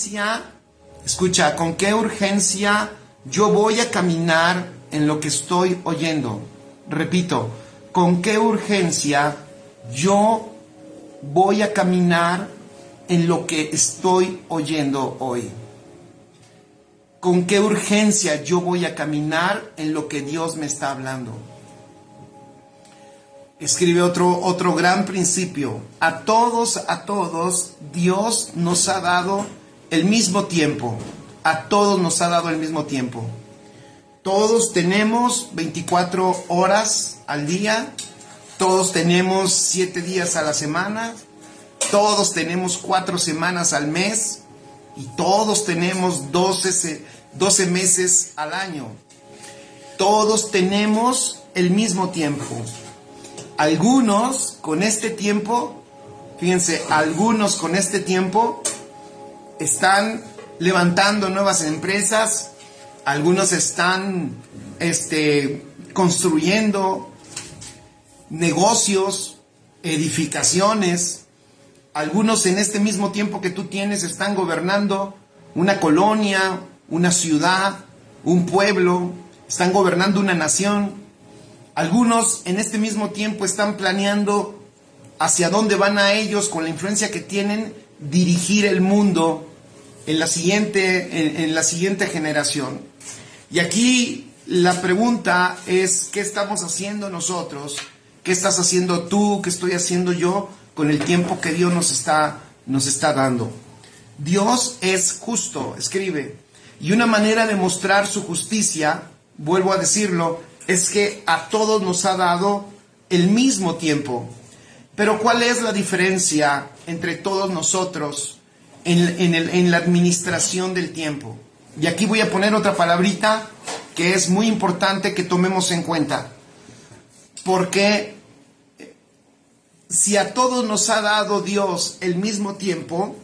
urgencia, escucha, con qué urgencia yo voy a caminar en lo que estoy oyendo? Repito, ¿con qué urgencia yo voy a caminar en lo que estoy oyendo hoy? ¿Con qué urgencia yo voy a caminar en lo que Dios me está hablando? Escribe otro gran principio. A todos, Dios nos ha dado el mismo tiempo. A todos nos ha dado el mismo tiempo. Todos tenemos 24 horas al día. Todos tenemos 7 días a la semana. Todos tenemos 4 semanas al mes. Y todos tenemos 12 meses al año. Todos tenemos el mismo tiempo. Algunos con este tiempo, fíjense, algunos con este tiempo están levantando nuevas empresas, algunos están construyendo negocios, edificaciones, algunos en este mismo tiempo que tú tienes están gobernando una colonia, una ciudad, un pueblo, están gobernando una nación. Algunos en este mismo tiempo están planeando hacia dónde van a ellos con la influencia que tienen dirigir el mundo en la siguiente generación. Y aquí la pregunta es, ¿qué estamos haciendo nosotros? ¿Qué estás haciendo tú? ¿Qué estoy haciendo yo con el tiempo que Dios nos está dando? Dios es justo, escribe, y una manera de mostrar su justicia, vuelvo a decirlo, es que a todos nos ha dado el mismo tiempo. Pero ¿cuál es la diferencia entre todos nosotros en la administración del tiempo? Y aquí voy a poner otra palabrita que es muy importante que tomemos en cuenta. Porque si a todos nos ha dado Dios el mismo tiempo,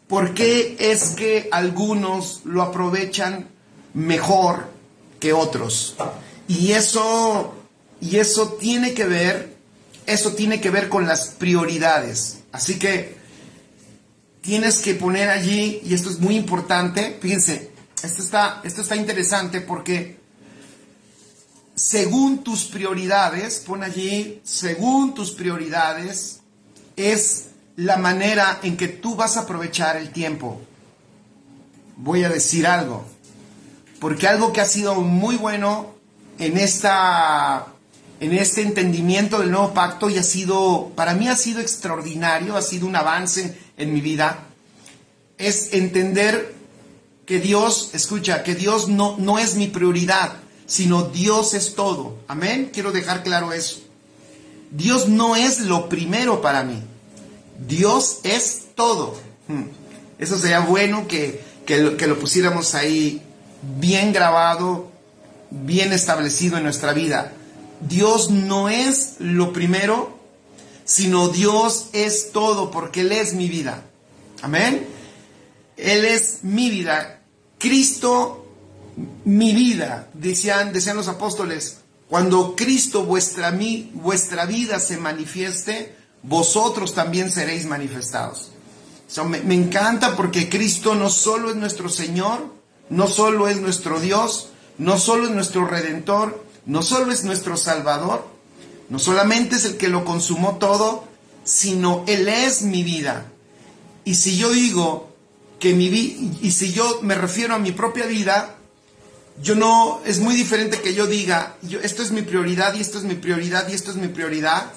¿por qué es que algunos lo aprovechan mejor que otros? Y eso tiene que ver con las prioridades. Así que tienes que poner allí, y esto es muy importante, fíjense, esto está interesante porque según tus prioridades, pon allí, según tus prioridades, es la manera en que tú vas a aprovechar el tiempo. Voy a decir algo, porque algo que ha sido muy bueno en este entendimiento del nuevo pacto y para mí ha sido extraordinario, ha sido un avance en mi vida, es entender que Dios, escucha, que Dios no es mi prioridad, sino Dios es todo. Amén. Quiero dejar claro eso. Dios no es lo primero para mí. Dios es todo. Eso sería bueno que lo pusiéramos ahí bien grabado, bien establecido en nuestra vida. Dios no es lo primero, sino Dios es todo, porque Él es mi vida. Amén. Él es mi vida. Cristo, mi vida. Decían los apóstoles, cuando Cristo vuestra vida se manifieste, vosotros también seréis manifestados. Me encanta porque Cristo no solo es nuestro Señor, no solo es nuestro Dios, no solo es nuestro Redentor, no solo es nuestro Salvador, no solamente es el que lo consumó todo, sino Él es mi vida. Y si yo digo que y si yo me refiero a mi propia vida, es muy diferente que yo diga, esto es mi prioridad y esto es mi prioridad y esto es mi prioridad,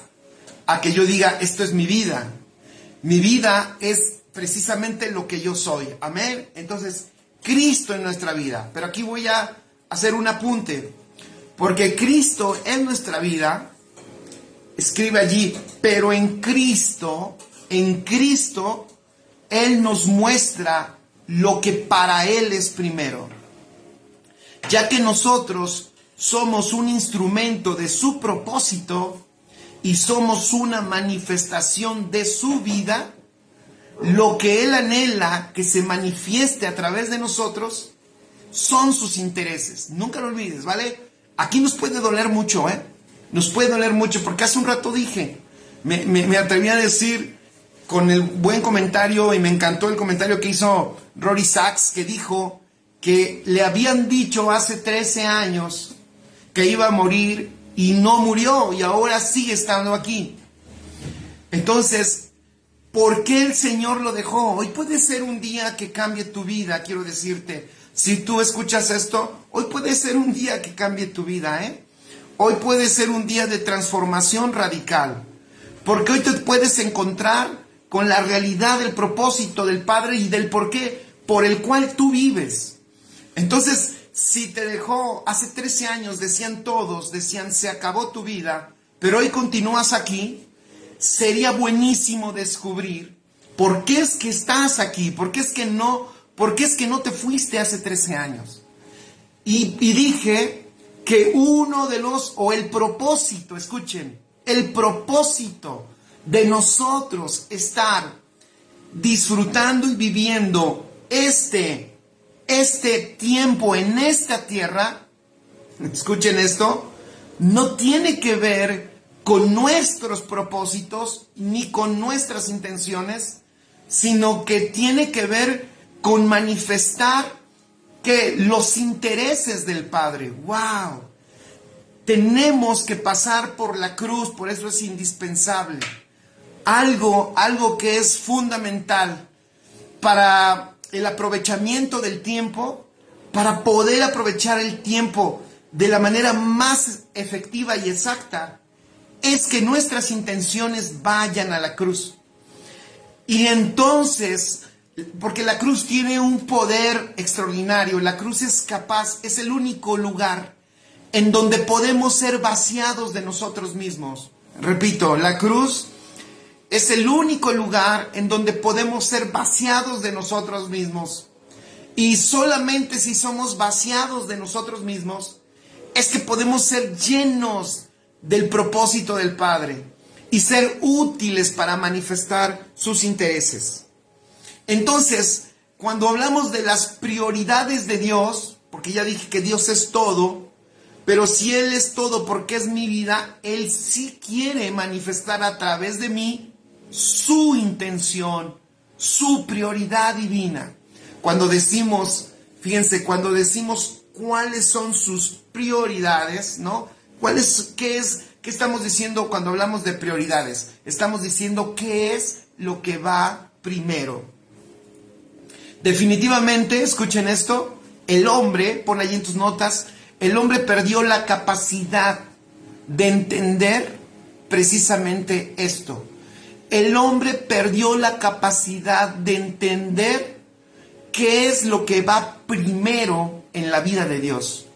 a que yo diga, esto es mi vida. Mi vida es precisamente lo que yo soy. Amén. Entonces, Cristo en nuestra vida. Pero aquí voy a hacer un apunte. Porque Cristo en nuestra vida, escribe allí, pero en Cristo, Él nos muestra lo que para Él es primero. Ya que nosotros somos un instrumento de su propósito y somos una manifestación de su vida, lo que Él anhela que se manifieste a través de nosotros son sus intereses. Nunca lo olvides, ¿vale? Aquí nos puede doler mucho, Nos puede doler mucho, porque hace un rato dije, me atreví a decir, con el buen comentario, y me encantó el comentario que hizo Rory Sachs, que dijo que le habían dicho hace 13 años que iba a morir y no murió, y ahora sigue estando aquí. Entonces, ¿por qué el Señor lo dejó? Hoy puede ser un día que cambie tu vida, quiero decirte. Si tú escuchas esto, hoy puede ser un día que cambie tu vida, ¿eh? Hoy puede ser un día de transformación radical, porque hoy te puedes encontrar con la realidad del propósito del Padre y del porqué por el cual tú vives. Entonces, si te dejó hace 13 años, decían todos, se acabó tu vida, pero hoy continúas aquí, sería buenísimo descubrir por qué es que estás aquí, por qué es que no te fuiste hace 13 años. Y dije que el propósito, escuchen, el propósito de nosotros estar disfrutando y viviendo este tiempo en esta tierra, escuchen esto, no tiene que ver con nuestros propósitos ni con nuestras intenciones, sino que tiene que ver con manifestar que los intereses del Padre. ¡Wow! Tenemos que pasar por la cruz, por eso es indispensable. Algo que es fundamental para el aprovechamiento del tiempo, para poder aprovechar el tiempo de la manera más efectiva y exacta, es que nuestras intenciones vayan a la cruz. Y entonces, porque la cruz tiene un poder extraordinario, la cruz es el único lugar en donde podemos ser vaciados de nosotros mismos. Repito, la cruz es el único lugar en donde podemos ser vaciados de nosotros mismos. Y solamente si somos vaciados de nosotros mismos, es que podemos ser llenos del propósito del Padre y ser útiles para manifestar sus intereses. Entonces, cuando hablamos de las prioridades de Dios, porque ya dije que Dios es todo, pero si Él es todo porque es mi vida, Él sí quiere manifestar a través de mí su intención, su prioridad divina. Cuando decimos, fíjense, cuando decimos cuáles son sus prioridades, ¿no? ¿Qué estamos diciendo cuando hablamos de prioridades? Estamos diciendo qué es lo que va primero. Definitivamente, escuchen esto, el hombre, pon allí en tus notas, el hombre perdió la capacidad de entender precisamente esto. El hombre perdió la capacidad de entender qué es lo que va primero en la vida de Dios.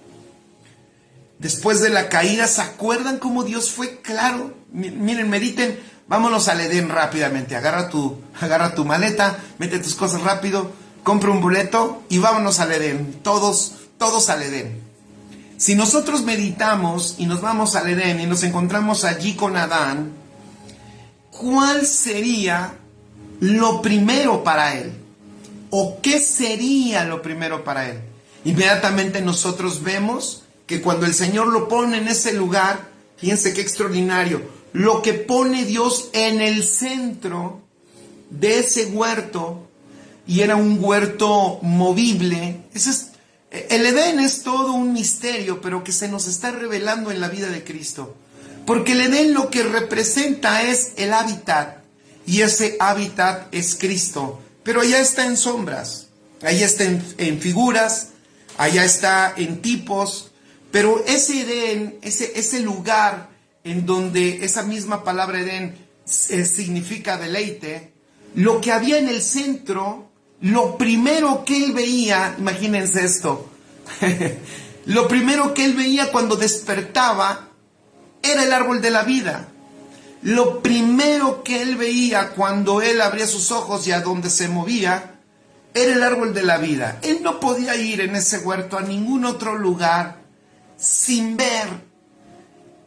Después de la caída, ¿se acuerdan cómo Dios fue claro? Miren, mediten, vámonos al Edén rápidamente. Agarra tu maleta, mete tus cosas rápido, compra un boleto y vámonos al Edén. Todos al Edén. Si nosotros meditamos y nos vamos al Edén y nos encontramos allí con Adán, ¿cuál sería lo primero para él? ¿O qué sería lo primero para él? Inmediatamente nosotros vemos que cuando el Señor lo pone en ese lugar, fíjense qué extraordinario, lo que pone Dios en el centro de ese huerto, y era un huerto movible. El Edén es todo un misterio, pero que se nos está revelando en la vida de Cristo. Porque el Edén lo que representa es el hábitat, y ese hábitat es Cristo. Pero allá está en sombras, allá está en figuras, allá está en tipos, pero ese Edén, ese lugar en donde esa misma palabra Edén significa deleite, lo que había en el centro, lo primero que él veía, imagínense esto, lo primero que él veía cuando despertaba era el árbol de la vida. Lo primero que él veía cuando él abría sus ojos y a donde se movía era el árbol de la vida. Él no podía ir en ese huerto a ningún otro lugar sin ver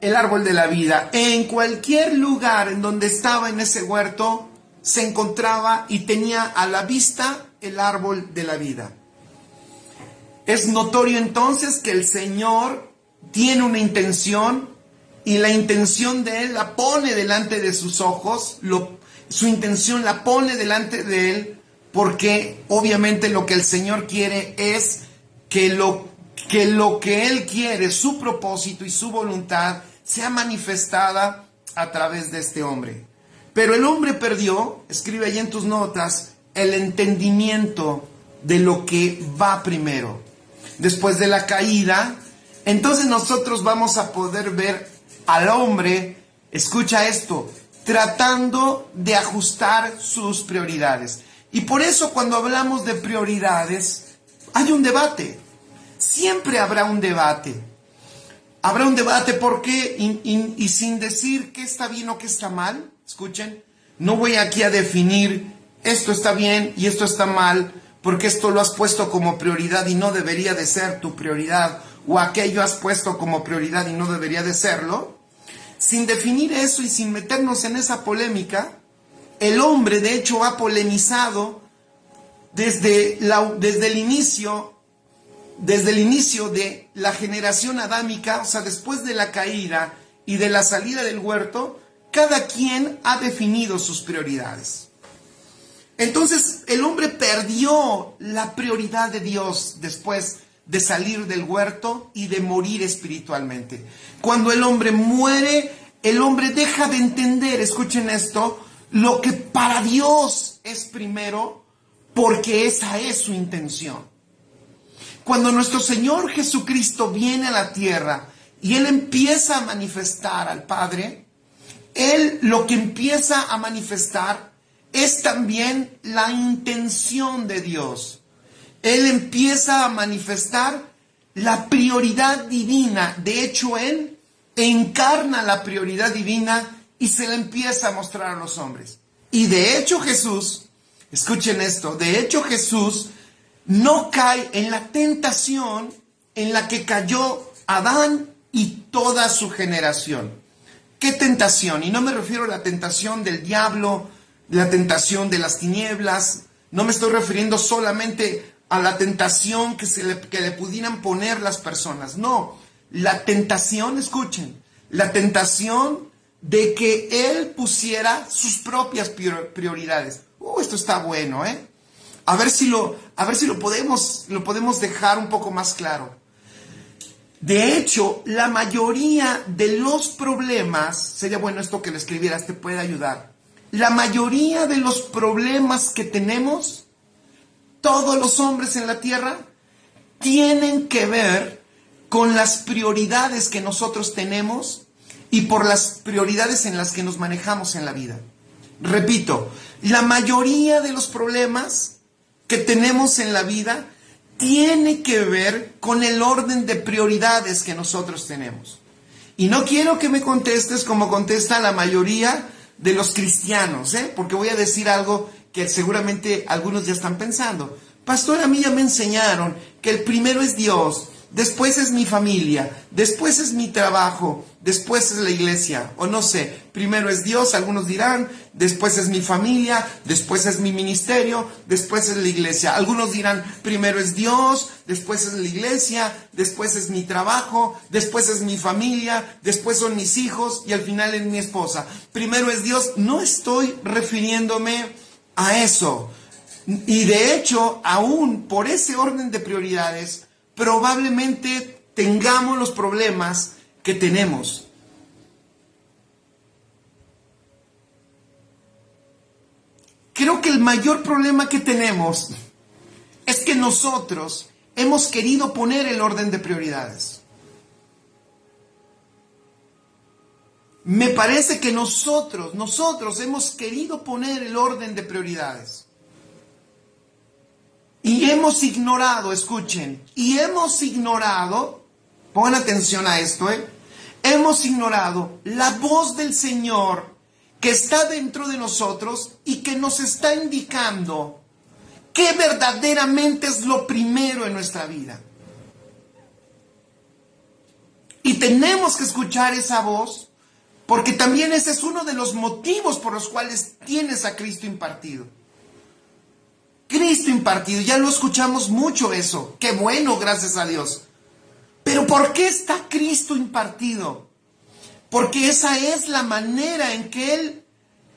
el árbol de la vida. En cualquier lugar en donde estaba en ese huerto se encontraba y tenía a la vista el árbol de la vida. Es notorio entonces que el Señor tiene una intención, y la intención de Él la pone delante de sus ojos, su intención la pone delante de él, porque obviamente lo que el Señor quiere es que lo que Él quiere, su propósito y su voluntad, sea manifestada a través de este hombre. Pero el hombre perdió, escribe ahí en tus notas, el entendimiento de lo que va primero. Después de la caída, entonces nosotros vamos a poder ver al hombre, escucha esto, tratando de ajustar sus prioridades. Y por eso cuando hablamos de prioridades, hay un debate. Siempre habrá un debate. Habrá un debate porque, y sin decir qué está bien o qué está mal, escuchen, no voy aquí a definir esto está bien y esto está mal, porque esto lo has puesto como prioridad y no debería de ser tu prioridad, o aquello has puesto como prioridad y no debería de serlo. Sin definir eso y sin meternos en esa polémica, el hombre de hecho ha polemizado desde el inicio de la generación adámica, o sea, después de la caída y de la salida del huerto, cada quien ha definido sus prioridades. Entonces, el hombre perdió la prioridad de Dios después de salir del huerto y de morir espiritualmente. Cuando el hombre muere, el hombre deja de entender, escuchen esto, lo que para Dios es primero, porque esa es su intención. Cuando nuestro Señor Jesucristo viene a la tierra y Él empieza a manifestar al Padre, Él lo que empieza a manifestar es también la intención de Dios. Él empieza a manifestar la prioridad divina. De hecho, Él encarna la prioridad divina y se la empieza a mostrar a los hombres. Y de hecho Jesús, escuchen esto, de hecho Jesús no cae en la tentación en la que cayó Adán y toda su generación. ¿Qué tentación? Y no me refiero a la tentación del diablo, la tentación de las tinieblas. No me estoy refiriendo solamente a la tentación que le pudieran poner las personas. No, la tentación, escuchen, la tentación de que él pusiera sus propias prioridades. Esto está bueno, ¿eh? A ver si lo podemos dejar un poco más claro. De hecho, la mayoría de los problemas, sería bueno esto que lo escribieras, te puede ayudar. La mayoría de los problemas que tenemos, todos los hombres en la tierra, tienen que ver con las prioridades que nosotros tenemos y por las prioridades en las que nos manejamos en la vida. Repito, la mayoría de los problemas que tenemos en la vida tiene que ver con el orden de prioridades que nosotros tenemos. Y no quiero que me contestes como contesta la mayoría de los cristianos, porque voy a decir algo que seguramente algunos ya están pensando. Pastor, a mí ya me enseñaron que el primero es Dios, después es mi familia, después es mi trabajo, después es la iglesia, o no sé, primero es Dios, algunos dirán, después es mi familia, después es mi ministerio, después es la iglesia. Algunos dirán, primero es Dios, después es la iglesia, después es mi trabajo, después es mi familia, después son mis hijos y al final es mi esposa. Primero es Dios. No estoy refiriéndome a eso. Y de hecho, aún por ese orden de prioridades, probablemente tengamos los problemas que tenemos. Creo que el mayor problema que tenemos es que nosotros hemos querido poner el orden de prioridades. Me parece que nosotros hemos querido poner el orden de prioridades. Y hemos ignorado, escuchen, pongan atención a esto, hemos ignorado la voz del Señor que está dentro de nosotros y que nos está indicando qué verdaderamente es lo primero en nuestra vida. Y tenemos que escuchar esa voz, porque también ese es uno de los motivos por los cuales tienes a Cristo impartido. Cristo impartido, ya lo escuchamos mucho eso. Qué bueno, gracias a Dios. Pero ¿por qué está Cristo impartido? Porque esa es la manera en que Él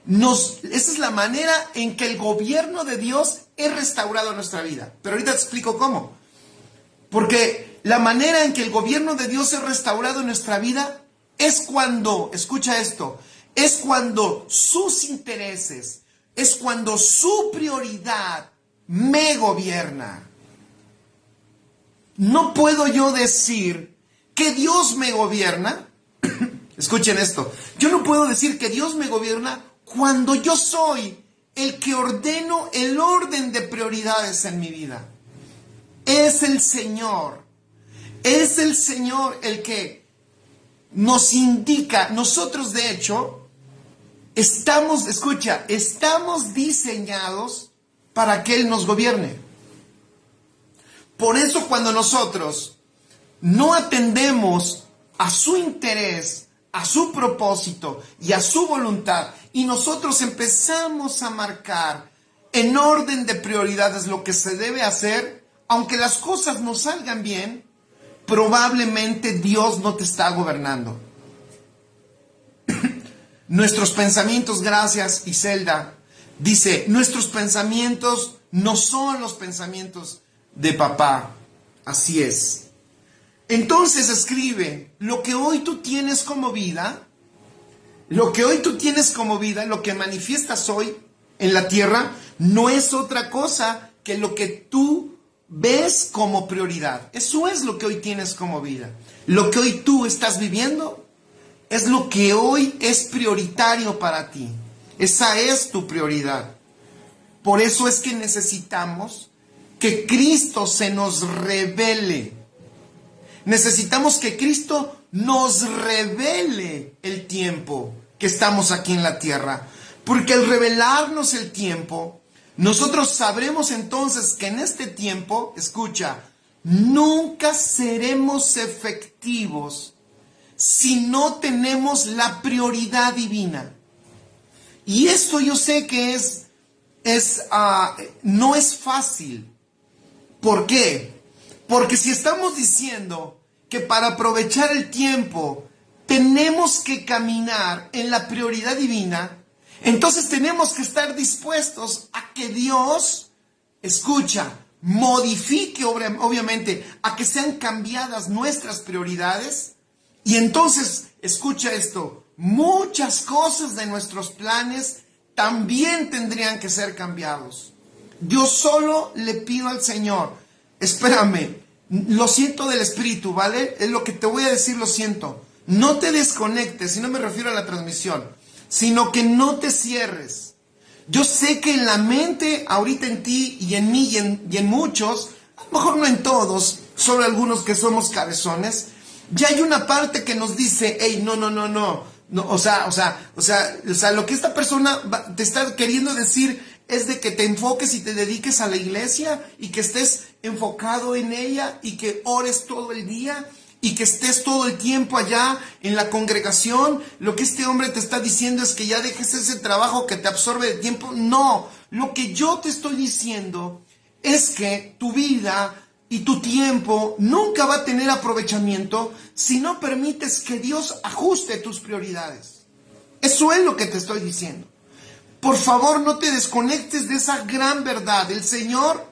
esa es la manera en que el gobierno de Dios es restaurado en nuestra vida. Pero ahorita te explico cómo. Porque la manera en que el gobierno de Dios es restaurado en nuestra vida es cuando, escucha esto, es cuando sus intereses, es cuando su prioridad me gobierna. No puedo yo decir que Dios me gobierna. Escuchen esto. Yo no puedo decir que Dios me gobierna cuando yo soy el que ordeno el orden de prioridades en mi vida. Es el Señor el que nos indica. Nosotros, de hecho, estamos diseñados para que Él nos gobierne. Por eso cuando nosotros no atendemos a su interés, a su propósito y a su voluntad, y nosotros empezamos a marcar en orden de prioridades lo que se debe hacer, aunque las cosas no salgan bien, probablemente Dios no te está gobernando. Nuestros pensamientos, gracias Iselda, dice, nuestros pensamientos no son los pensamientos de papá. Así es. Entonces escribe, lo que hoy tú tienes como vida, lo que manifiestas hoy en la tierra, no es otra cosa que lo que tú ves como prioridad. Eso es lo que hoy tienes como vida. Lo que hoy tú estás viviendo es lo que hoy es prioritario para ti. Esa es tu prioridad. Por eso es que necesitamos que Cristo se nos revele. Necesitamos que Cristo nos revele el tiempo que estamos aquí en la tierra. Porque al revelarnos el tiempo, nosotros sabremos entonces que en este tiempo, escucha, nunca seremos efectivos si no tenemos la prioridad divina. Y esto yo sé que no es fácil. ¿Por qué? Porque si estamos diciendo que para aprovechar el tiempo tenemos que caminar en la prioridad divina, entonces tenemos que estar dispuestos a que Dios, escucha, modifique obviamente, a que sean cambiadas nuestras prioridades. Y entonces, escucha esto, muchas cosas de nuestros planes también tendrían que ser cambiados. Yo solo le pido al Señor, espérame, lo siento del Espíritu, ¿vale? Es lo que te voy a decir, lo siento. No te desconectes, y no me refiero a la transmisión, sino que no te cierres. Yo sé que en la mente, ahorita en ti y en mí y en muchos, a lo mejor no en todos, solo algunos que somos cabezones, ya hay una parte que nos dice, hey, no, o sea, lo que esta persona te está queriendo decir es de que te enfoques y te dediques a la iglesia y que estés enfocado en ella y que ores todo el día y que estés todo el tiempo allá en la congregación. Lo que este hombre te está diciendo es que ya dejes ese trabajo que te absorbe de tiempo. No, lo que yo te estoy diciendo es que tu vida y tu tiempo nunca va a tener aprovechamiento si no permites que Dios ajuste tus prioridades. Eso es lo que te estoy diciendo. Por favor, no te desconectes de esa gran verdad. El Señor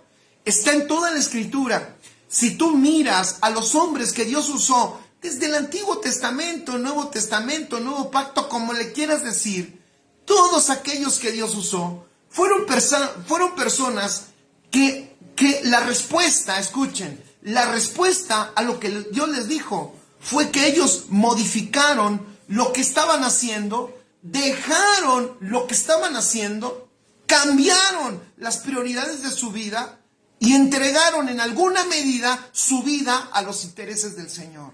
está en toda la Escritura. Si tú miras a los hombres que Dios usó desde el Antiguo Testamento, Nuevo Testamento, Nuevo Pacto, como le quieras decir, todos aquellos que Dios usó fueron personas que la respuesta, escuchen, la respuesta a lo que Dios les dijo fue que ellos modificaron lo que estaban haciendo, dejaron lo que estaban haciendo, cambiaron las prioridades de su vida y entregaron en alguna medida su vida a los intereses del Señor.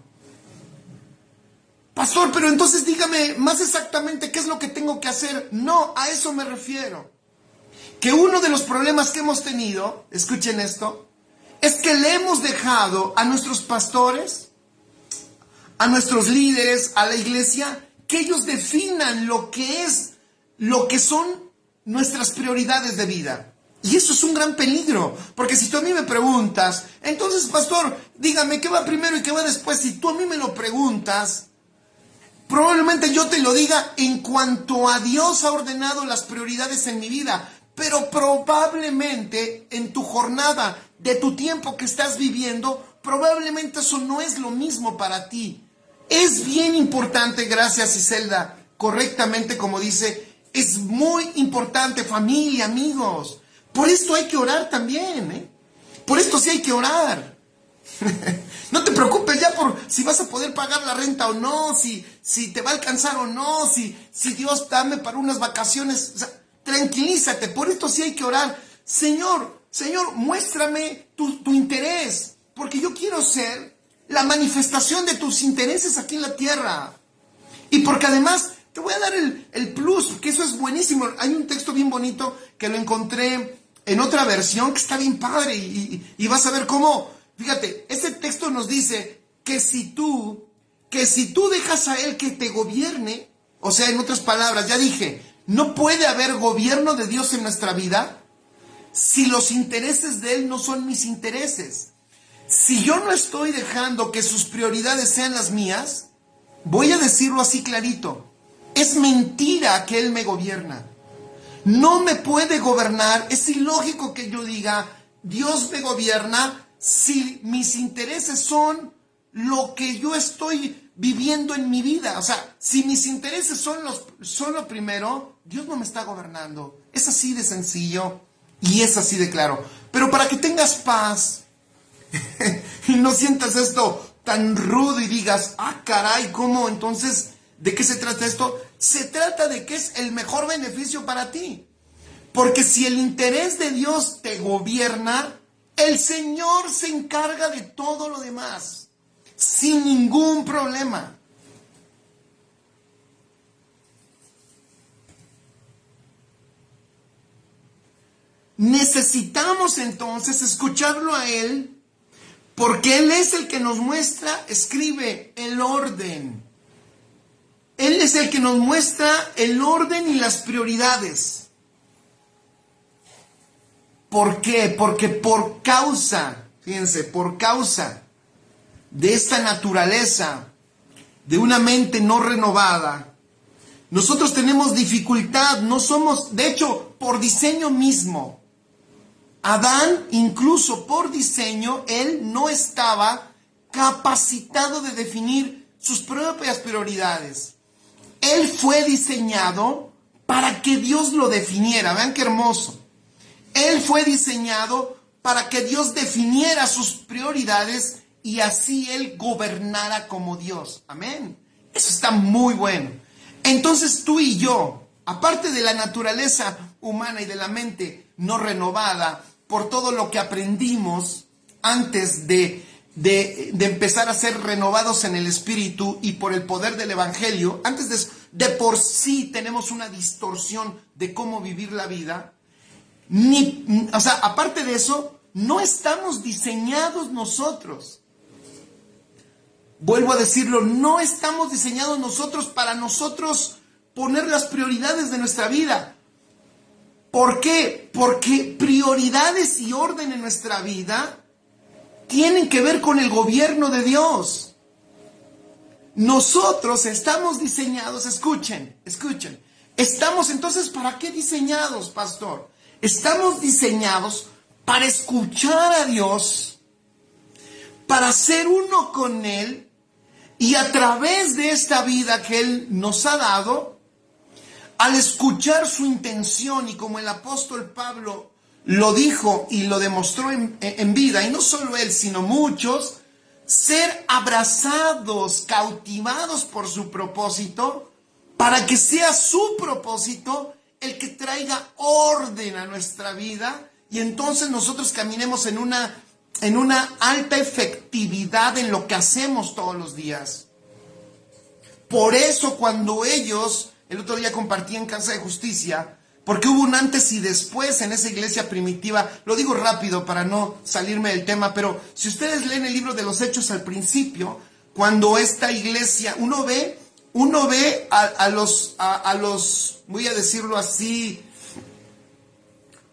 Pastor, pero entonces dígame más exactamente qué es lo que tengo que hacer. No, a eso me refiero. Que uno de los problemas que hemos tenido, escuchen esto, es que le hemos dejado a nuestros pastores, a nuestros líderes, a la iglesia, que ellos definan lo que son nuestras prioridades de vida. Y eso es un gran peligro, porque si tú a mí me preguntas, entonces pastor, dígame qué va primero y qué va después, si tú a mí me lo preguntas, Probablemente yo te lo diga en cuanto a Dios ha ordenado las prioridades en mi vida, pero probablemente en tu jornada, de tu tiempo que estás viviendo, probablemente eso no es lo mismo para ti. Es bien importante, gracias Iselda, correctamente como dice, es muy importante, familia, amigos. Por esto hay que orar también, ¿eh? Por esto sí hay que orar. No te preocupes ya por si vas a poder pagar la renta o no, si te va a alcanzar o no, si Dios dame para unas vacaciones. O sea, tranquilízate, por esto sí hay que orar. Señor, muéstrame tu interés, porque yo quiero ser la manifestación de tus intereses aquí en la tierra. Y porque además te voy a dar el plus, que eso es buenísimo. Hay un texto bien bonito que lo encontré en otra versión que está bien padre y vas a ver cómo, fíjate, este texto nos dice que si tú dejas a Él que te gobierne, o sea, en otras palabras, ya dije, no puede haber gobierno de Dios en nuestra vida si los intereses de Él no son mis intereses. Si yo no estoy dejando que sus prioridades sean las mías, voy a decirlo así clarito, es mentira que Él me gobierna. No me puede gobernar, es ilógico que yo diga, Dios me gobierna si mis intereses son lo que yo estoy viviendo en mi vida. O sea, si mis intereses son lo primero, Dios no me está gobernando. Es así de sencillo y es así de claro. Pero para que tengas paz y no sientas esto tan rudo y digas, caray, ¿cómo? Entonces, ¿de qué se trata esto? Se trata de que es el mejor beneficio para ti. Porque si el interés de Dios te gobierna, el Señor se encarga de todo lo demás, sin ningún problema. Necesitamos entonces escucharlo a Él, porque Él es el que nos muestra, escribe el orden. Él es el que nos muestra el orden y las prioridades. ¿Por qué? Porque por causa de esta naturaleza, de una mente no renovada, nosotros tenemos dificultad, no somos, de hecho, por diseño mismo. Adán, incluso por diseño, él no estaba capacitado de definir sus propias prioridades. Él fue diseñado para que Dios lo definiera. Vean qué hermoso. Él fue diseñado para que Dios definiera sus prioridades y así Él gobernara como Dios. Amén. Eso está muy bueno. Entonces tú y yo, aparte de la naturaleza humana y de la mente no renovada, por todo lo que aprendimos antes de empezar a ser renovados en el Espíritu y por el poder del Evangelio, antes de por sí tenemos una distorsión de cómo vivir la vida. Aparte de eso, no estamos diseñados nosotros. Vuelvo a decirlo, no estamos diseñados nosotros para nosotros poner las prioridades de nuestra vida. ¿Por qué? Porque prioridades y orden en nuestra vida tienen que ver con el gobierno de Dios. Nosotros estamos diseñados, escuchen. Estamos entonces, ¿para qué diseñados, pastor? Estamos diseñados para escuchar a Dios, para ser uno con Él y a través de esta vida que Él nos ha dado, al escuchar su intención y como el apóstol Pablo lo dijo y lo demostró en vida, y no solo él, sino muchos, ser abrazados, cautivados por su propósito, para que sea su propósito el que traiga orden a nuestra vida y entonces nosotros caminemos en una alta efectividad en lo que hacemos todos los días. Por eso cuando ellos, el otro día compartí en Casa de Justicia, porque hubo un antes y después en esa iglesia primitiva, lo digo rápido para no salirme del tema, pero si ustedes leen el libro de los Hechos al principio, cuando esta iglesia, uno ve a los, voy a decirlo así,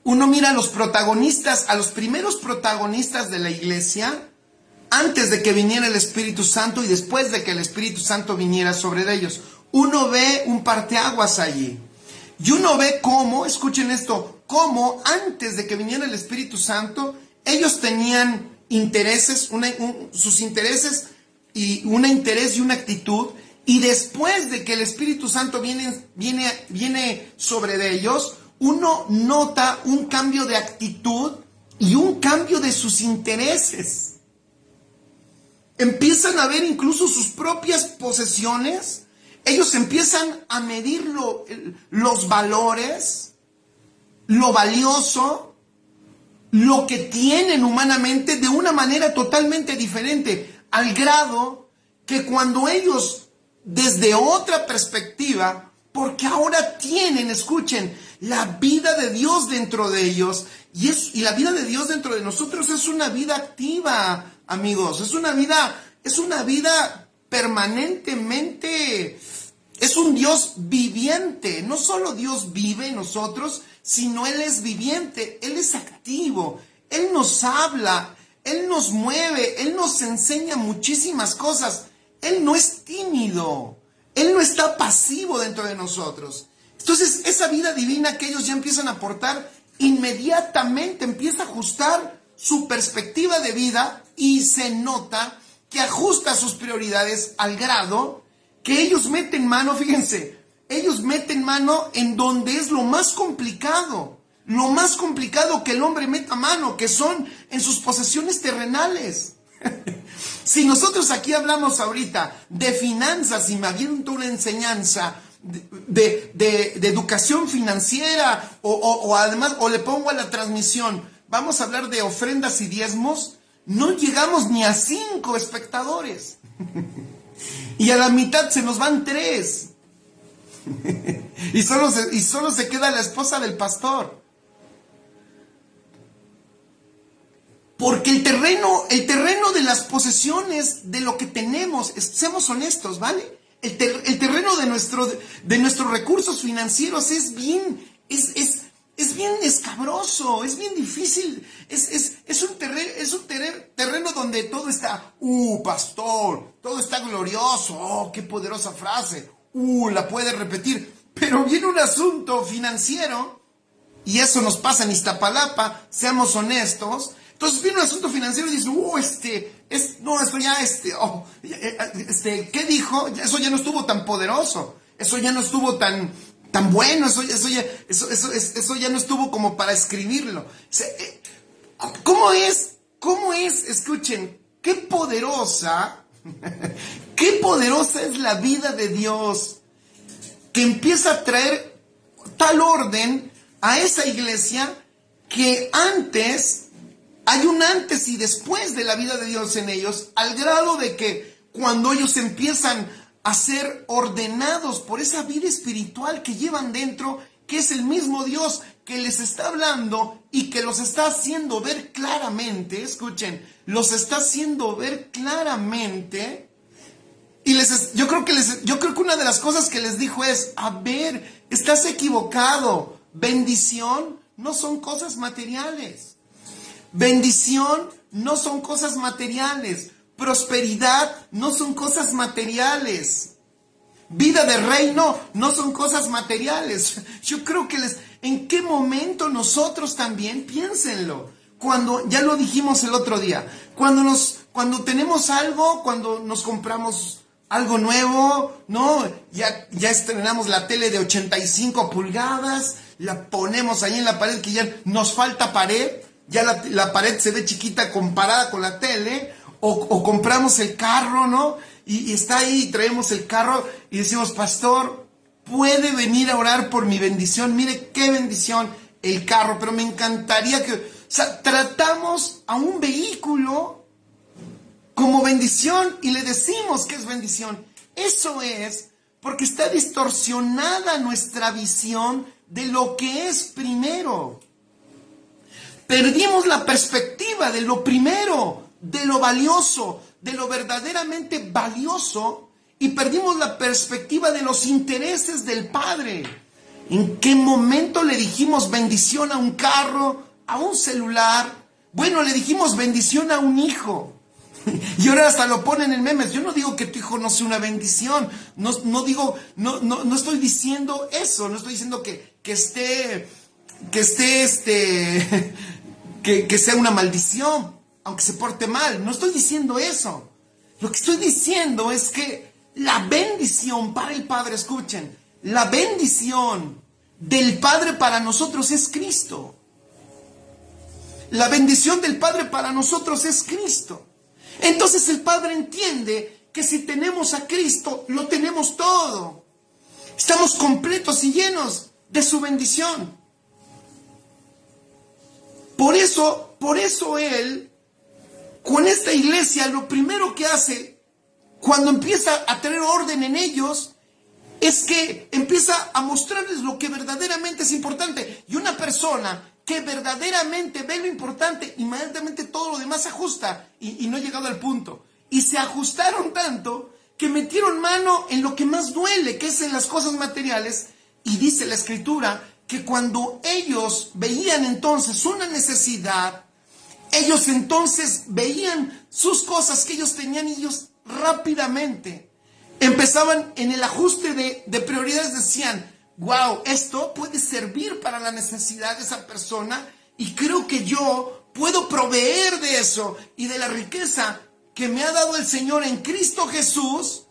uno mira a los protagonistas, a los primeros protagonistas de la iglesia, antes de que viniera el Espíritu Santo y después de que el Espíritu Santo viniera sobre ellos. Uno ve un parteaguas allí. Y uno ve cómo, escuchen esto, cómo antes de que viniera el Espíritu Santo, ellos tenían intereses, sus intereses y un interés y una actitud. Y después de que el Espíritu Santo viene sobre ellos, uno nota un cambio de actitud y un cambio de sus intereses. Empiezan a ver incluso sus propias posesiones. Ellos empiezan a medir los valores, lo valioso, lo que tienen humanamente de una manera totalmente diferente, al grado que cuando ellos, desde otra perspectiva, porque ahora tienen, escuchen, la vida de Dios dentro de ellos, y la vida de Dios dentro de nosotros es una vida activa, amigos, es una vida permanentemente, es un Dios viviente. No solo Dios vive en nosotros, sino Él es viviente, Él es activo, Él nos habla, Él nos mueve, Él nos enseña muchísimas cosas. Él no es tímido, Él no está pasivo dentro de nosotros. Entonces, esa vida divina que ellos ya empiezan a aportar, inmediatamente empieza a ajustar su perspectiva de vida y se nota que ajusta sus prioridades al grado que ellos meten mano, fíjense, ellos meten mano en donde es lo más complicado que el hombre meta mano, que son en sus posesiones terrenales. Si nosotros aquí hablamos ahorita de finanzas y me aviento una enseñanza de educación financiera o además, o le pongo a la transmisión, vamos a hablar de ofrendas y diezmos, no llegamos ni a 5 espectadores. Y a la mitad se nos van 3. y solo se queda la esposa del pastor. Porque el terreno de las posesiones, de lo que tenemos, seamos honestos, ¿vale? El terreno de nuestros recursos financieros es bien escabroso, es bien difícil. Es un terreno donde todo está, pastor, todo está glorioso, qué poderosa frase, la puede repetir. Pero viene un asunto financiero, y eso nos pasa en Iztapalapa, seamos honestos. Entonces viene un asunto financiero y dice, ¿qué dijo? Eso ya no estuvo tan poderoso, eso ya no estuvo tan bueno, eso ya no estuvo como para escribirlo. ¿Cómo es? Escuchen, qué poderosa es la vida de Dios, que empieza a traer tal orden a esa iglesia que hay un antes y después de la vida de Dios en ellos, al grado de que cuando ellos empiezan a ser ordenados por esa vida espiritual que llevan dentro, que es el mismo Dios que les está hablando y que los está haciendo ver claramente, escuchen, los está haciendo ver claramente. Y yo creo que una de las cosas que les dijo es, a ver, estás equivocado, bendición no son cosas materiales. Bendición no son cosas materiales. Prosperidad no son cosas materiales. Vida de reino no son cosas materiales. Yo creo que ¿en qué momento nosotros también, piénsenlo? Cuando, ya lo dijimos el otro día, cuando tenemos algo, cuando nos compramos algo nuevo, ¿no? Ya estrenamos la tele de 85 pulgadas, la ponemos ahí en la pared, que ya nos falta pared. Ya la pared se ve chiquita comparada con la tele, o compramos el carro, ¿no? Y está ahí, y traemos el carro y decimos, pastor, ¿puede venir a orar por mi bendición? Mire qué bendición el carro, pero me encantaría que... O sea, tratamos a un vehículo como bendición y le decimos que es bendición. Eso es porque está distorsionada nuestra visión de lo que es primero. Perdimos la perspectiva de lo primero, de lo valioso, de lo verdaderamente valioso, y perdimos la perspectiva de los intereses del Padre. ¿En qué momento le dijimos bendición a un carro, a un celular? Bueno, le dijimos bendición a un hijo. Y ahora hasta lo ponen en memes. Yo no digo que tu hijo no sea una bendición. No digo, no estoy diciendo eso. No estoy diciendo que sea una maldición, aunque se porte mal. No estoy diciendo eso. Lo que estoy diciendo es que la bendición para el Padre, escuchen, la bendición del Padre para nosotros es Cristo. La bendición del Padre para nosotros es Cristo. Entonces el Padre entiende que si tenemos a Cristo, lo tenemos todo. Estamos completos y llenos de su bendición. Por eso Él, con esta iglesia, lo primero que hace, cuando empieza a tener orden en ellos, es que empieza a mostrarles lo que verdaderamente es importante. Y una persona que verdaderamente ve lo importante, inmediatamente todo lo demás se ajusta, y no he llegado al punto. Y se ajustaron tanto que metieron mano en lo que más duele, que es en las cosas materiales, y dice la Escritura que cuando ellos veían entonces una necesidad, ellos entonces veían sus cosas que ellos tenían, y ellos rápidamente empezaban en el ajuste de prioridades, decían: wow, esto puede servir para la necesidad de esa persona, y creo que yo puedo proveer de eso y de la riqueza que me ha dado el Señor en Cristo Jesús.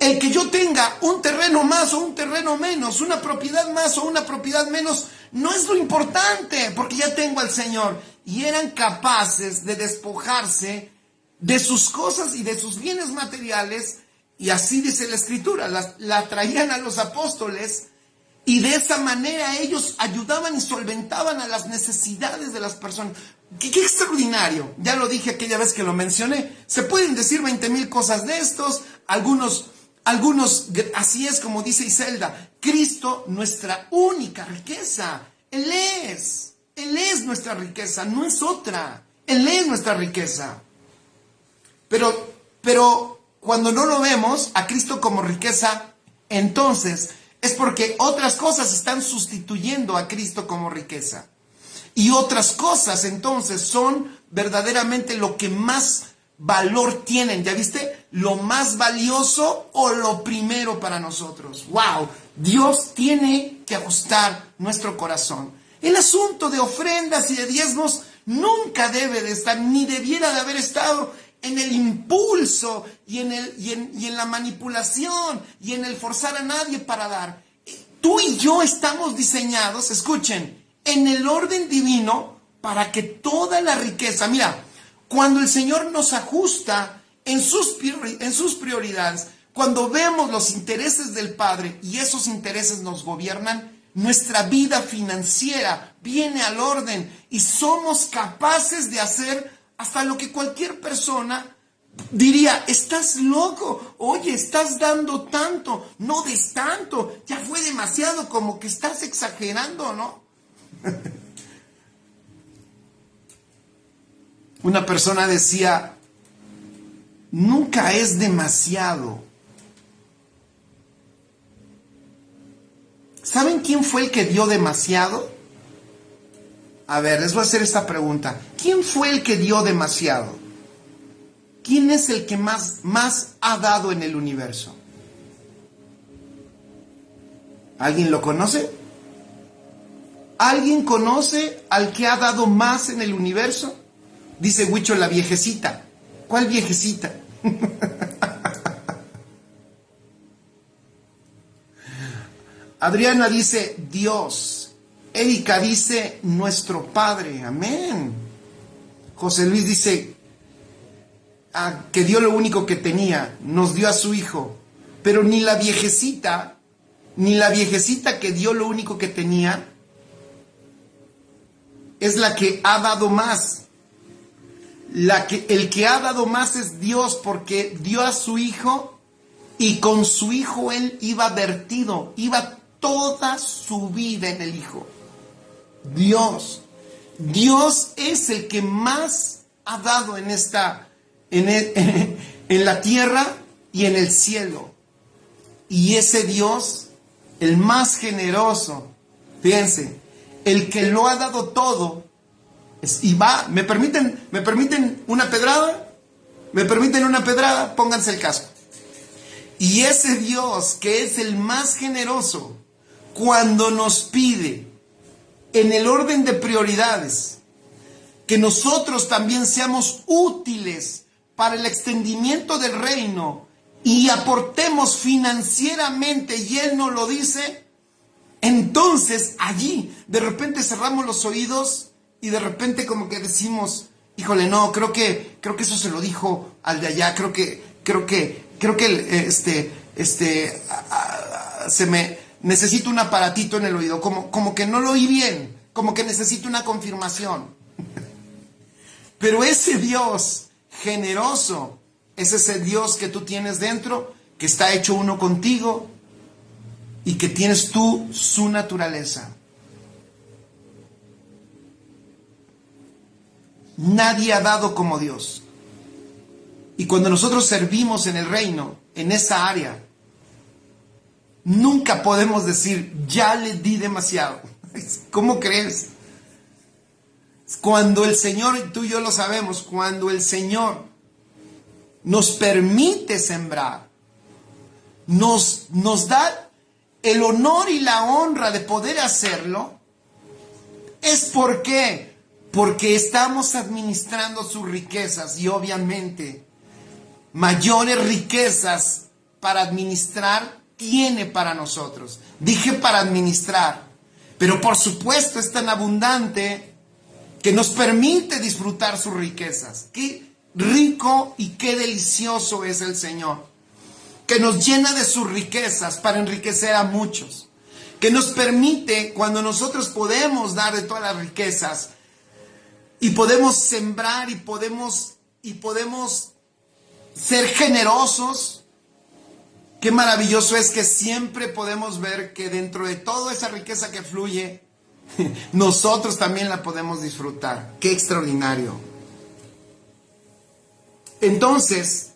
El que yo tenga un terreno más o un terreno menos, una propiedad más o una propiedad menos, no es lo importante, porque ya tengo al Señor. Y eran capaces de despojarse de sus cosas y de sus bienes materiales, y así dice la Escritura, la traían a los apóstoles, y de esa manera ellos ayudaban y solventaban a las necesidades de las personas. ¡Qué extraordinario! Ya lo dije aquella vez que lo mencioné. Se pueden decir 20,000 cosas de estos. Algunos, así es como dice Iselda: Cristo, nuestra única riqueza. Él es nuestra riqueza, no es otra. Él es nuestra riqueza. Pero cuando no lo vemos a Cristo como riqueza, entonces es porque otras cosas están sustituyendo a Cristo como riqueza. Y otras cosas entonces son verdaderamente lo que más valor tienen. ¿Ya viste? Lo más valioso o lo primero para nosotros. ¡Wow! Dios tiene que ajustar nuestro corazón. El asunto de ofrendas y de diezmos nunca debe de estar, ni debiera de haber estado en el impulso y en la manipulación y en el forzar a nadie para dar. Tú y yo estamos diseñados, escuchen, en el orden divino para que toda la riqueza, mira, cuando el Señor nos ajusta en sus prioridades, cuando vemos los intereses del Padre y esos intereses nos gobiernan, nuestra vida financiera viene al orden y somos capaces de hacer hasta lo que cualquier persona diría: estás loco, oye, estás dando tanto, no des tanto, ya fue demasiado, como que estás exagerando, ¿no? Una persona decía: nunca es demasiado. ¿Saben quién fue el que dio demasiado? A ver, les voy a hacer esta pregunta. ¿Quién fue el que dio demasiado? ¿Quién es el que más ha dado en el universo? ¿Alguien lo conoce? ¿Alguien conoce al que ha dado más en el universo? Dice Huicho: la viejecita. ¿Cuál viejecita? Adriana dice: Dios. Erika dice: nuestro Padre. Amén. José Luis dice: que dio lo único que tenía, nos dio a su hijo. Pero ni la viejecita que dio lo único que tenía es la que ha dado más. El que ha dado más es Dios, porque dio a su hijo, y con su hijo él iba iba toda su vida en el hijo. Dios es el que más ha dado en la tierra y en el cielo. Y ese Dios, el más generoso, fíjense, el que lo ha dado todo, ¿me permiten una pedrada? ¿Me permiten una pedrada? Pónganse el casco. Y ese Dios que es el más generoso, cuando nos pide en el orden de prioridades que nosotros también seamos útiles para el extendimiento del reino y aportemos financieramente, y Él nos lo dice, entonces allí de repente cerramos los oídos y de repente como que decimos, híjole, no, creo que eso se lo dijo al de allá, creo que necesito un aparatito en el oído, como que no lo oí bien, como que necesito una confirmación. Pero ese Dios generoso es ese Dios que tú tienes dentro, que está hecho uno contigo y que tienes tú su naturaleza. Nadie ha dado como Dios. Y cuando nosotros servimos en el reino, en esa área, nunca podemos decir, ya le di demasiado. ¿Cómo crees? Cuando el Señor, y tú y yo lo sabemos, cuando el Señor nos permite sembrar, nos da el honor y la honra de poder hacerlo, es porque estamos administrando sus riquezas, y obviamente mayores riquezas para administrar tiene para nosotros. Dije para administrar, pero por supuesto es tan abundante que nos permite disfrutar sus riquezas. Qué rico y qué delicioso es el Señor, que nos llena de sus riquezas para enriquecer a muchos, que nos permite, cuando nosotros podemos dar de todas las riquezas y podemos sembrar y podemos ser generosos, qué maravilloso es que siempre podemos ver que dentro de toda esa riqueza que fluye, nosotros también la podemos disfrutar. ¡Qué extraordinario! Entonces,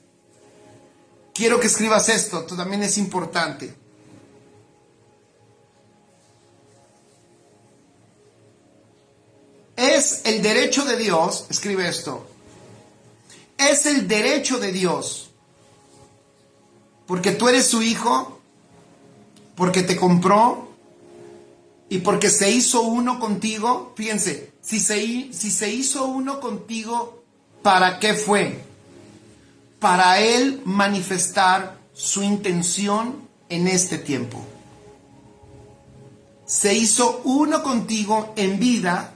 quiero que escribas esto, esto también es importante. Es el derecho de Dios, escribe esto, es el derecho de Dios, porque tú eres su hijo, porque te compró, y porque se hizo uno contigo. Fíjense, si se hizo uno contigo, ¿para qué fue? Para Él manifestar su intención en este tiempo. Se hizo uno contigo en vida.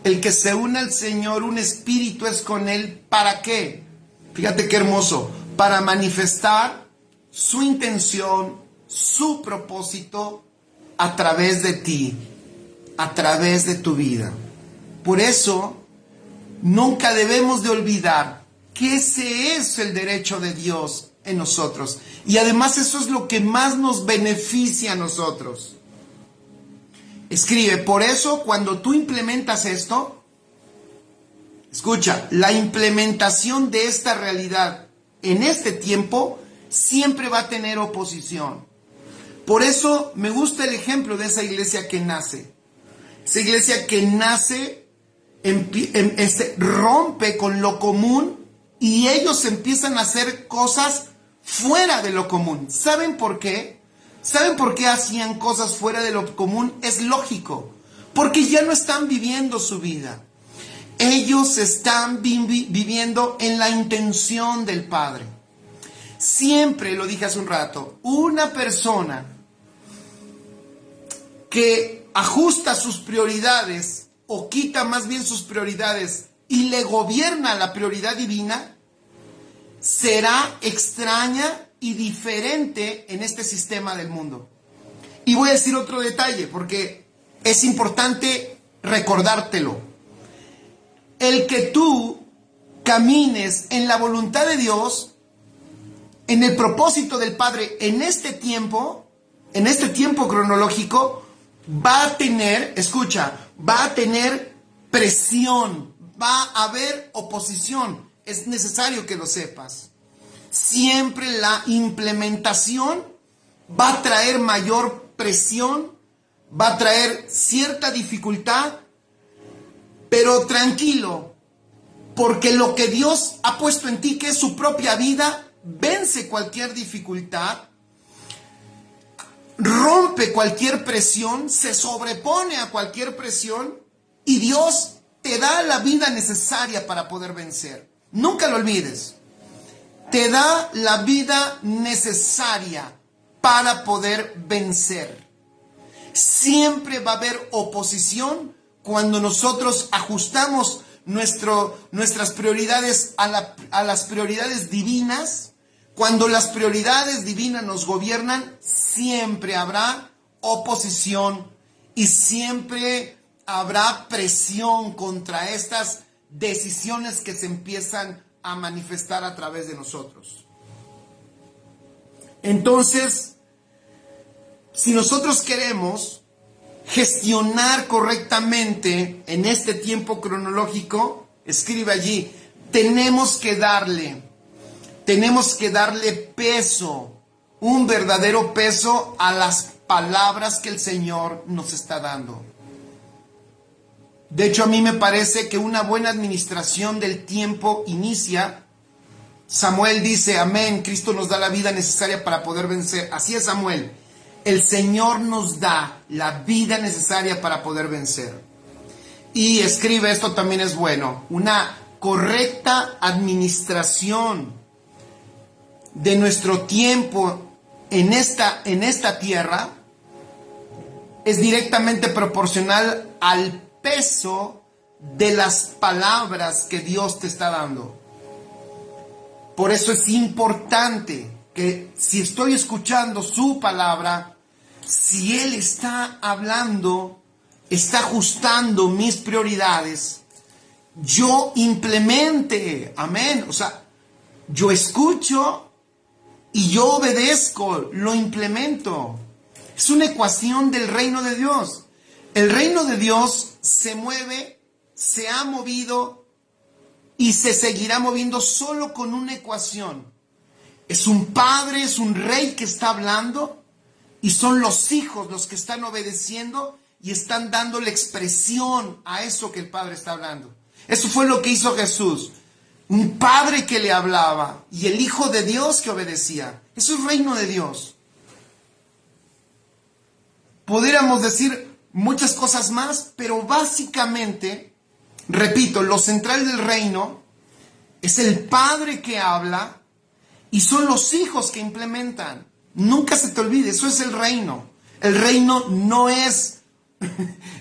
El que se une al Señor, un espíritu es con Él. ¿Para qué? Fíjate qué hermoso. Para manifestar su intención, su propósito a través de ti, a través de tu vida. Por eso, nunca debemos de olvidar que ese es el derecho de Dios en nosotros. Y además eso es lo que más nos beneficia a nosotros. Escribe, por eso cuando tú implementas esto, escucha, la implementación de esta realidad en este tiempo siempre va a tener oposición. Por eso me gusta el ejemplo de esa iglesia que nace. Esa iglesia que nace, rompe con lo común y ellos empiezan a hacer cosas fuera de lo común. ¿Saben por qué? ¿Saben por qué hacían cosas fuera de lo común? Es lógico, porque ya no están viviendo su vida. Ellos están viviendo en la intención del Padre. Siempre, lo dije hace un rato, una persona que ajusta sus prioridades o quita más bien sus prioridades y le gobierna la prioridad divina, será extraña y diferente en este sistema del mundo. Y voy a decir otro detalle porque es importante recordártelo. El que tú camines en la voluntad de Dios, en el propósito del Padre, en este tiempo cronológico, va a tener, escucha, va a tener presión, va a haber oposición. Es necesario que lo sepas. Siempre la implementación va a traer mayor presión, va a traer cierta dificultad, pero tranquilo, Porque lo que Dios ha puesto en ti, que es su propia vida, vence cualquier dificultad, rompe cualquier presión, se sobrepone a cualquier presión y Dios te da la vida necesaria para poder vencer. Nunca lo olvides. Te da la vida necesaria para poder vencer. Siempre va a haber oposición cuando nosotros ajustamos nuestras prioridades a las prioridades divinas. Cuando las prioridades divinas nos gobiernan, siempre habrá oposición y siempre habrá presión contra estas decisiones que se empiezan a manifestar a través de nosotros. Entonces, si nosotros queremos gestionar correctamente en este tiempo cronológico, escribe allí, tenemos que darle peso, un verdadero peso a las palabras que el Señor nos está dando. De hecho, a mí me parece que una buena administración del tiempo inicia. Samuel dice, amén, Cristo nos da la vida necesaria para poder vencer. Así es, Samuel. El Señor nos da la vida necesaria para poder vencer. Y escribe, esto también es bueno, una correcta administración de nuestro tiempo en esta tierra es directamente proporcional al peso de las palabras que Dios te está dando. Por eso es importante que si estoy escuchando su palabra, si Él está hablando, está ajustando mis prioridades, yo implemente, amén, o sea, yo escucho y yo obedezco, lo implemento. Es una ecuación del reino de Dios. El reino de Dios se mueve, se ha movido y se seguirá moviendo solo con una ecuación. Es un padre, es un rey que está hablando y son los hijos los que están obedeciendo y están dándole expresión a eso que el padre está hablando. Eso fue lo que hizo Jesús. Un padre que le hablaba y el Hijo de Dios que obedecía. Eso es reino de Dios. Podríamos decir muchas cosas más, pero básicamente, repito, lo central del reino es el padre que habla y son los hijos que implementan. Nunca se te olvide, eso es el reino. El reino no es,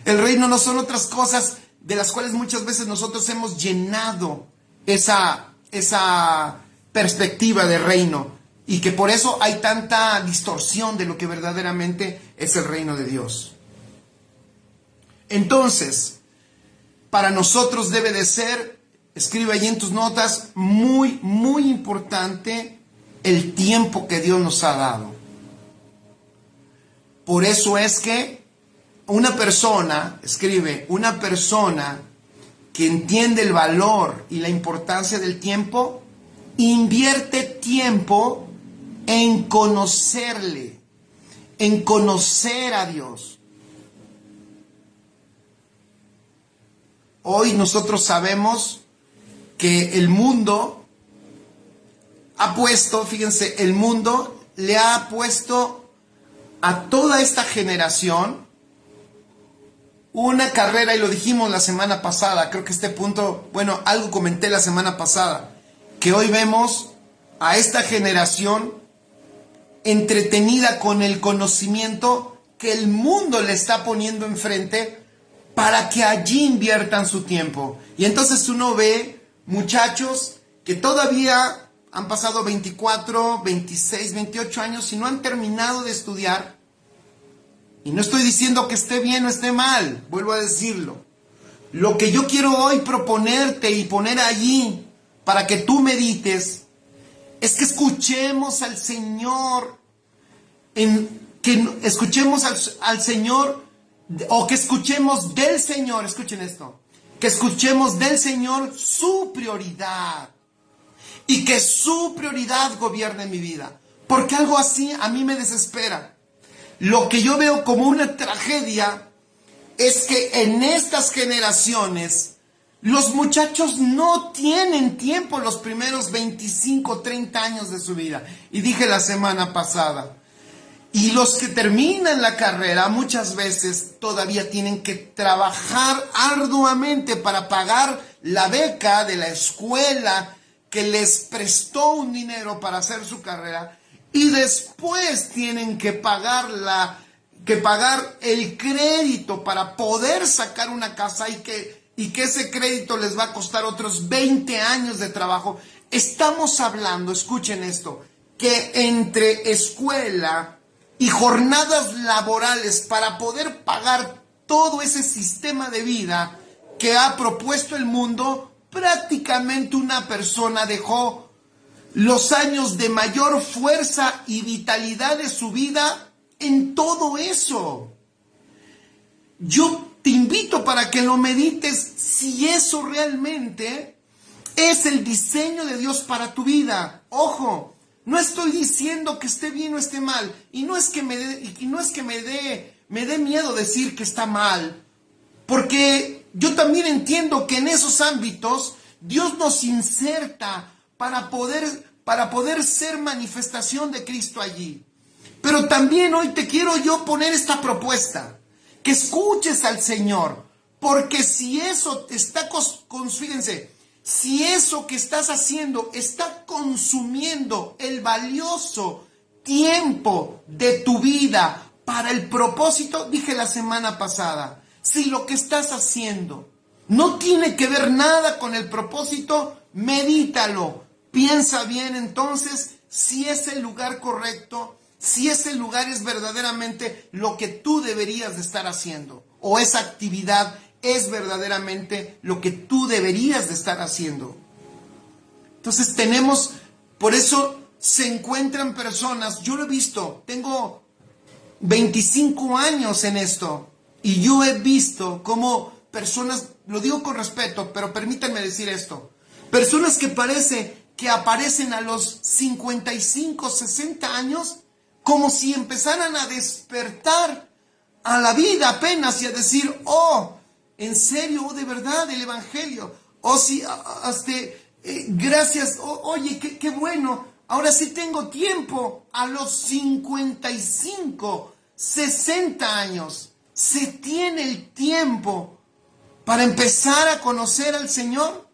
el reino no son otras cosas de las cuales muchas veces nosotros hemos llenado esa perspectiva de reino y que por eso hay tanta distorsión de lo que verdaderamente es el reino de Dios. Entonces, para nosotros debe de ser, escribe allí en tus notas, muy, muy importante el tiempo que Dios nos ha dado. Por eso es que una persona, escribe, una persona que entiende el valor y la importancia del tiempo, invierte tiempo en conocerle, en conocer a Dios. Hoy nosotros sabemos que el mundo ha puesto, fíjense, el mundo le ha puesto a toda esta generación una carrera, y lo dijimos la semana pasada, creo que este punto, bueno, algo comenté la semana pasada, que hoy vemos a esta generación entretenida con el conocimiento que el mundo le está poniendo enfrente para que allí inviertan su tiempo. Y entonces uno ve muchachos que todavía han pasado 24, 26, 28 años y no han terminado de estudiar. Y no estoy diciendo que esté bien o esté mal, vuelvo a decirlo. Lo que yo quiero hoy proponerte y poner allí para que tú medites es que escuchemos al Señor, que escuchemos al Señor, o que escuchemos del Señor, escuchen esto, que escuchemos del Señor su prioridad y que su prioridad gobierne mi vida, porque algo así a mí me desespera. Lo que yo veo como una tragedia es que en estas generaciones Los muchachos no tienen tiempo los primeros 25, 30 años de su vida. Y dije la semana pasada, y los que terminan la carrera muchas veces todavía tienen que trabajar arduamente para pagar la beca de la escuela que les prestó un dinero para hacer su carrera, y después tienen que pagar el crédito para poder sacar una casa y que ese crédito les va a costar otros 20 años de trabajo. Estamos hablando, escuchen esto, que entre escuela y jornadas laborales para poder pagar todo ese sistema de vida que ha propuesto el mundo, prácticamente una persona dejó los años de mayor fuerza y vitalidad de su vida en todo eso. Yo te invito para que lo medites si eso realmente es el diseño de Dios para tu vida. Ojo, no estoy diciendo que esté bien o esté mal, y no es que me dé miedo decir que está mal, porque yo también entiendo que en esos ámbitos Dios nos inserta para poder ser manifestación de Cristo allí. Pero también hoy te quiero yo poner esta propuesta, que escuches al Señor, porque si eso te está fíjense, si eso que estás haciendo está consumiendo el valioso tiempo de tu vida para el propósito, dije la semana pasada, si lo que estás haciendo no tiene que ver nada con el propósito, medítalo, piensa bien entonces si es el lugar correcto, si ese lugar es verdaderamente lo que tú deberías de estar haciendo, o esa actividad es verdaderamente lo que tú deberías de estar haciendo. Entonces por eso se encuentran personas, yo lo he visto, tengo 25 años en esto, y yo he visto cómo personas, lo digo con respeto, pero permítanme decir esto, personas que parece que aparecen a los 55, 60 años, como si empezaran a despertar a la vida apenas y a decir, oh, en serio, oh, de verdad, el Evangelio, oh, sí, gracias, oh, oye, qué bueno, ahora sí tengo tiempo. A los 55, 60 años, se tiene el tiempo para empezar a conocer al Señor.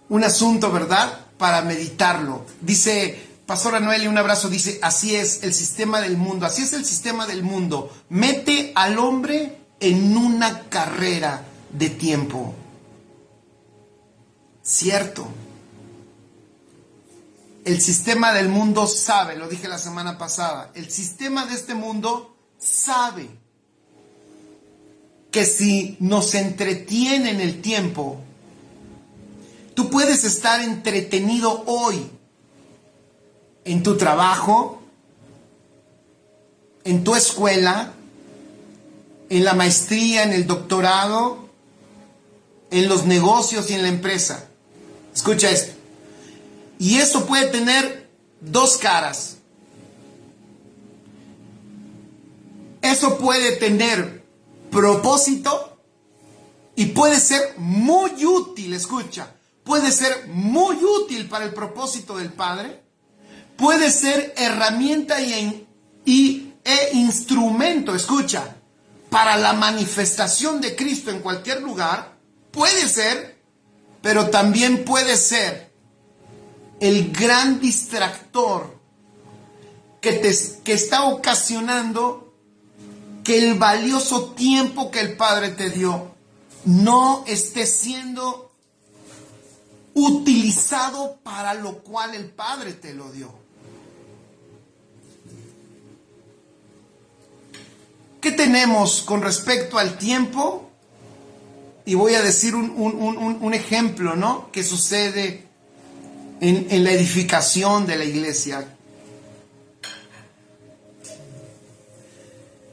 Un asunto, ¿verdad?, para meditarlo. Dice Pastora Noelia, un abrazo, dice, así es el sistema del mundo, así es el sistema del mundo. Mete al hombre en una carrera de tiempo. Cierto. El sistema del mundo sabe, lo dije la semana pasada, el sistema de este mundo sabe que si nos entretiene en el tiempo, tú puedes estar entretenido hoy en tu trabajo, en tu escuela, en la maestría, en el doctorado, en los negocios y en la empresa. Escucha esto. Y eso puede tener dos caras. Eso puede tener propósito y puede ser muy útil, escucha. Puede ser muy útil para el propósito del Padre, puede ser herramienta e instrumento, escucha, para la manifestación de Cristo en cualquier lugar, puede ser, pero también puede ser el gran distractor que está ocasionando que el valioso tiempo que el Padre te dio no esté siendo utilizado para lo cual el Padre te lo dio. ¿Qué tenemos con respecto al tiempo? Y voy a decir un ejemplo, ¿no?, que sucede en la edificación de la iglesia.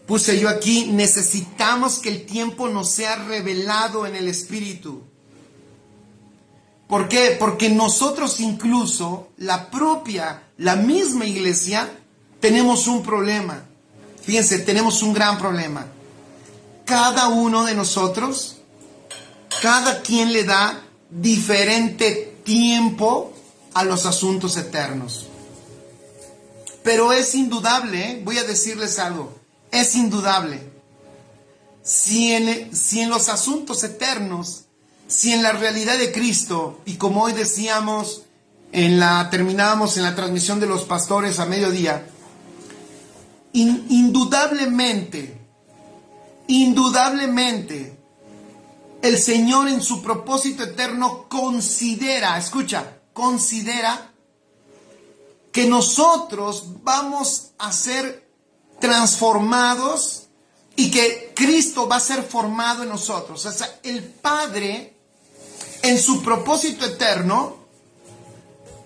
Puse yo aquí, necesitamos que el tiempo nos sea revelado en el Espíritu. ¿Por qué? Porque nosotros incluso, la misma iglesia, tenemos un problema. Fíjense, tenemos un gran problema. Cada uno de nosotros, cada quien le da diferente tiempo a los asuntos eternos. Pero es indudable, voy a decirles algo, es indudable. Si en los asuntos eternos, si en la realidad de Cristo, y como hoy decíamos, terminábamos en la transmisión de los pastores a mediodía, indudablemente, el Señor en su propósito eterno considera que nosotros vamos a ser transformados y que Cristo va a ser formado en nosotros. O sea, el Padre, en su propósito eterno,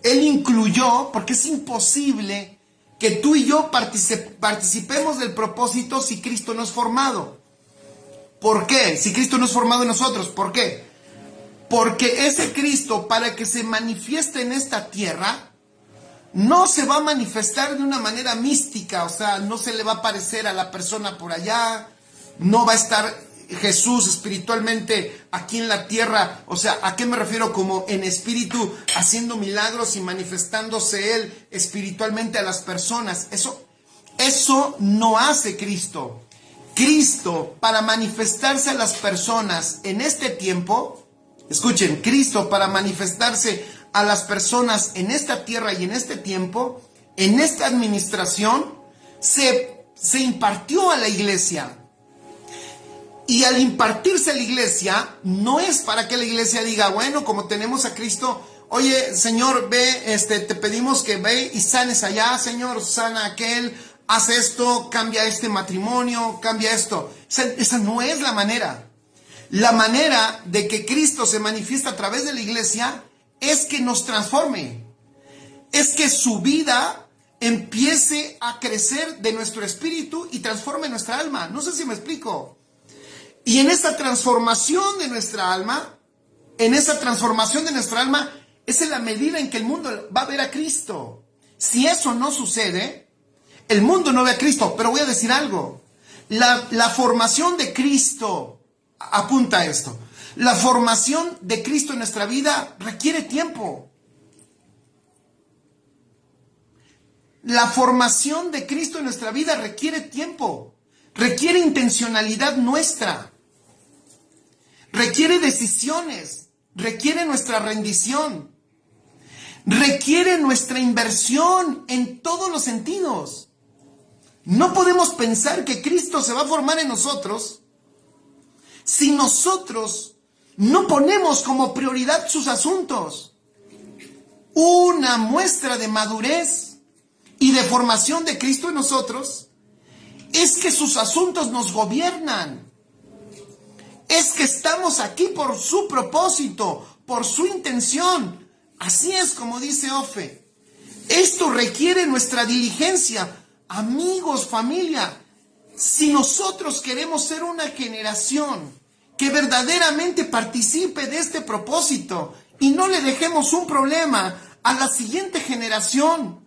Él incluyó, porque es imposible que tú y yo participemos del propósito si Cristo no es formado. ¿Por qué? Si Cristo no es formado en nosotros, ¿por qué? Porque ese Cristo, para que se manifieste en esta tierra, no se va a manifestar de una manera mística, o sea, no se le va a aparecer a la persona por allá, no va a estar Jesús espiritualmente aquí en la tierra. O sea, ¿a qué me refiero? Como en espíritu, haciendo milagros y manifestándose Él espiritualmente a las personas. Eso no hace Cristo. Cristo, para manifestarse a las personas en este tiempo, escuchen, Cristo para manifestarse a las personas en esta tierra y en este tiempo, en esta administración, se impartió a la iglesia. Y al impartirse a la iglesia, no es para que la iglesia diga, bueno, como tenemos a Cristo, oye, Señor, ve, te pedimos que ve y sanes allá, Señor, sana aquel, haz esto, cambia este matrimonio, cambia esto. Esa no es la manera. La manera de que Cristo se manifiesta a través de la iglesia es que nos transforme. Es que su vida empiece a crecer de nuestro espíritu y transforme nuestra alma. No sé si me explico. Y en esa transformación de nuestra alma, es en la medida en que el mundo va a ver a Cristo. Si eso no sucede, el mundo no ve a Cristo. Pero voy a decir algo. La formación de Cristo, apunta a esto. La formación de Cristo en nuestra vida requiere tiempo. La formación de Cristo en nuestra vida requiere tiempo. Requiere intencionalidad nuestra. Requiere decisiones. Requiere nuestra rendición. Requiere nuestra inversión en todos los sentidos. No podemos pensar que Cristo se va a formar en nosotros si nosotros no ponemos como prioridad sus asuntos. Una muestra de madurez y de formación de Cristo en nosotros es que sus asuntos nos gobiernan. Es que estamos aquí por su propósito, por su intención. Así es como dice Ofe. Esto requiere nuestra diligencia. Amigos, familia, si nosotros queremos ser una generación que verdaderamente participe de este propósito y no le dejemos un problema a la siguiente generación,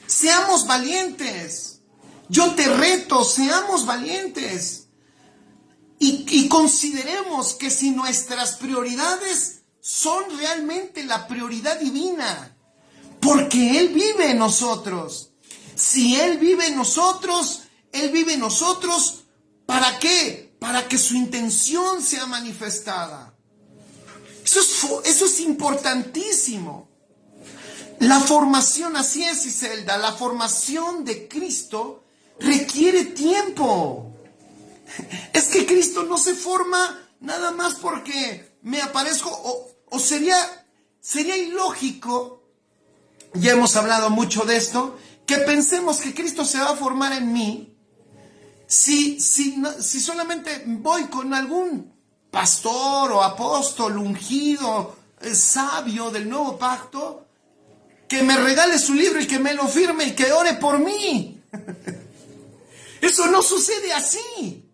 seamos valientes. Yo te reto, seamos valientes. Y consideremos que si nuestras prioridades son realmente la prioridad divina, porque Él vive en nosotros. Si Él vive en nosotros, ¿para qué? Para que su intención sea manifestada. Eso es importantísimo. La formación, así es, Iselda, la formación de Cristo requiere tiempo. Es que Cristo no se forma nada más porque me aparezco, o sería ilógico, ya hemos hablado mucho de esto, que pensemos que Cristo se va a formar en mí si solamente voy con algún pastor o apóstol ungido, sabio del nuevo pacto, que me regale su libro y que me lo firme y que ore por mí. Eso no sucede así.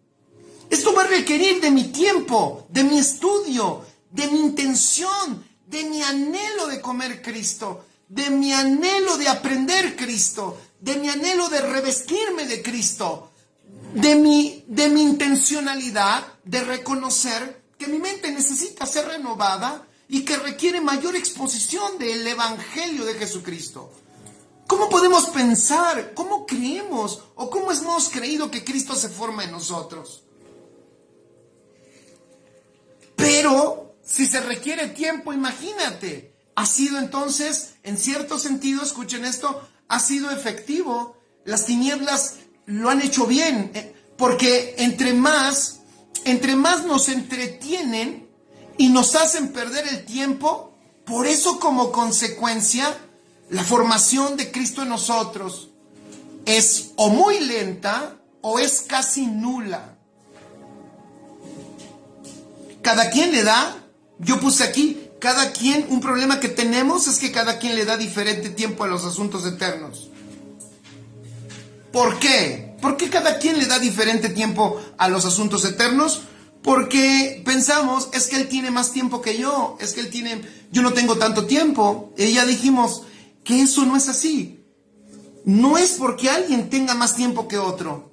Esto va a requerir de mi tiempo, de mi estudio, de mi intención, de mi anhelo de comer Cristo, de mi anhelo de aprender Cristo, de mi anhelo de revestirme de Cristo. de mi intencionalidad de reconocer que mi mente necesita ser renovada y que requiere mayor exposición del Evangelio de Jesucristo. ¿Cómo podemos pensar? ¿Cómo creemos? ¿O cómo hemos creído que Cristo se forma en nosotros? Pero si se requiere tiempo, imagínate. Ha sido entonces, en cierto sentido, escuchen esto, ha sido efectivo. Las tinieblas lo han hecho bien, porque entre más nos entretienen y nos hacen perder el tiempo, por eso como consecuencia, la formación de Cristo en nosotros es o muy lenta o es casi nula. Cada quien le da, yo puse aquí, cada quien, un problema que tenemos es que cada quien le da diferente tiempo a los asuntos eternos. ¿Por qué? ¿Por qué cada quien le da diferente tiempo a los asuntos eternos? Porque pensamos, es que él tiene más tiempo que yo, es que yo no tengo tanto tiempo. Y ya dijimos que eso no es así. No es porque alguien tenga más tiempo que otro.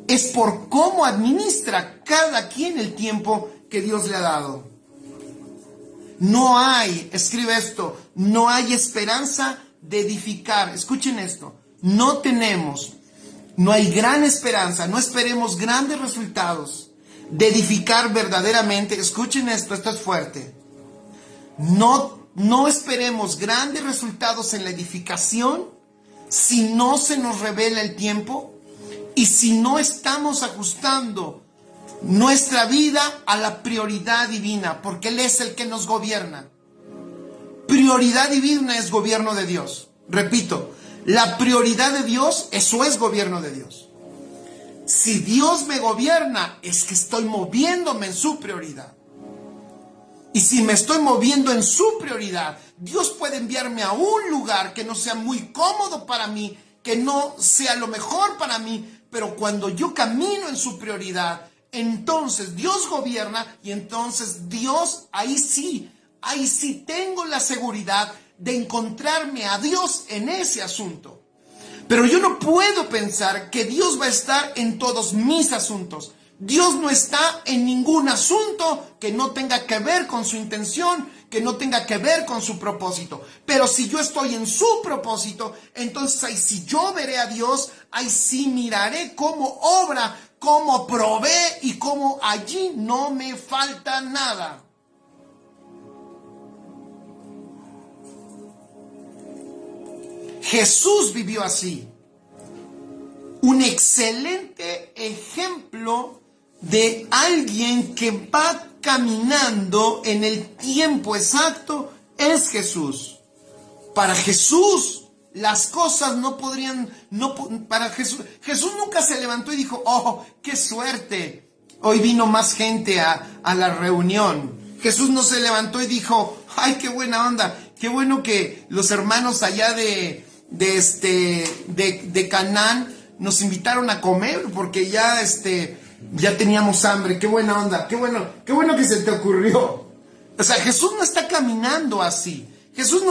Es por cómo administra cada quien el tiempo que Dios le ha dado. No hay, escribe esto, no hay esperanza de edificar. Escuchen esto, no hay gran esperanza, no esperemos grandes resultados de edificar verdaderamente. Escuchen esto es fuerte. No esperemos grandes resultados en la edificación si no se nos revela el tiempo y si no estamos ajustando nuestra vida a la prioridad divina, porque Él es el que nos gobierna. Prioridad divina es gobierno de Dios. Repito, la prioridad de Dios, eso es gobierno de Dios. Si Dios me gobierna, es que estoy moviéndome en su prioridad. Y si me estoy moviendo en su prioridad, Dios puede enviarme a un lugar que no sea muy cómodo para mí, que no sea lo mejor para mí, pero cuando yo camino en su prioridad, entonces Dios gobierna y entonces Dios, ahí sí tengo la seguridad de encontrarme a Dios en ese asunto. Pero yo no puedo pensar que Dios va a estar en todos mis asuntos. Dios no está en ningún asunto que no tenga que ver con su intención, que no tenga que ver con su propósito. Pero si yo estoy en su propósito, entonces ahí sí yo veré a Dios, ahí sí miraré cómo obra, cómo provee y cómo allí no me falta nada. Jesús vivió así. Un excelente ejemplo de alguien que va caminando en el tiempo exacto es Jesús. Para Jesús las cosas para Jesús nunca se levantó y dijo, oh, qué suerte, hoy vino más gente a la reunión. Jesús no se levantó y dijo, ay, qué buena onda, qué bueno que los hermanos allá de Canaán nos invitaron a comer porque ya teníamos hambre, qué buena onda, qué bueno que se te ocurrió. O sea, Jesús no está caminando así. Jesús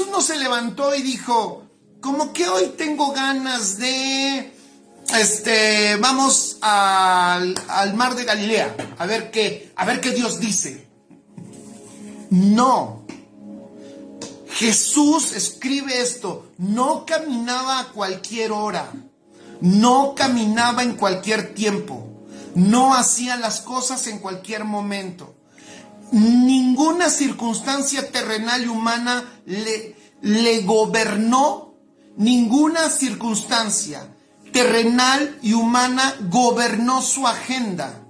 no se levantó y dijo, como que hoy tengo ganas de, vamos al mar de Galilea, a ver qué Dios dice. No. Jesús, escribe esto, no caminaba a cualquier hora, no caminaba en cualquier tiempo, no hacía las cosas en cualquier momento. Ninguna circunstancia terrenal y humana le gobernó, ninguna circunstancia terrenal y humana gobernó su agenda,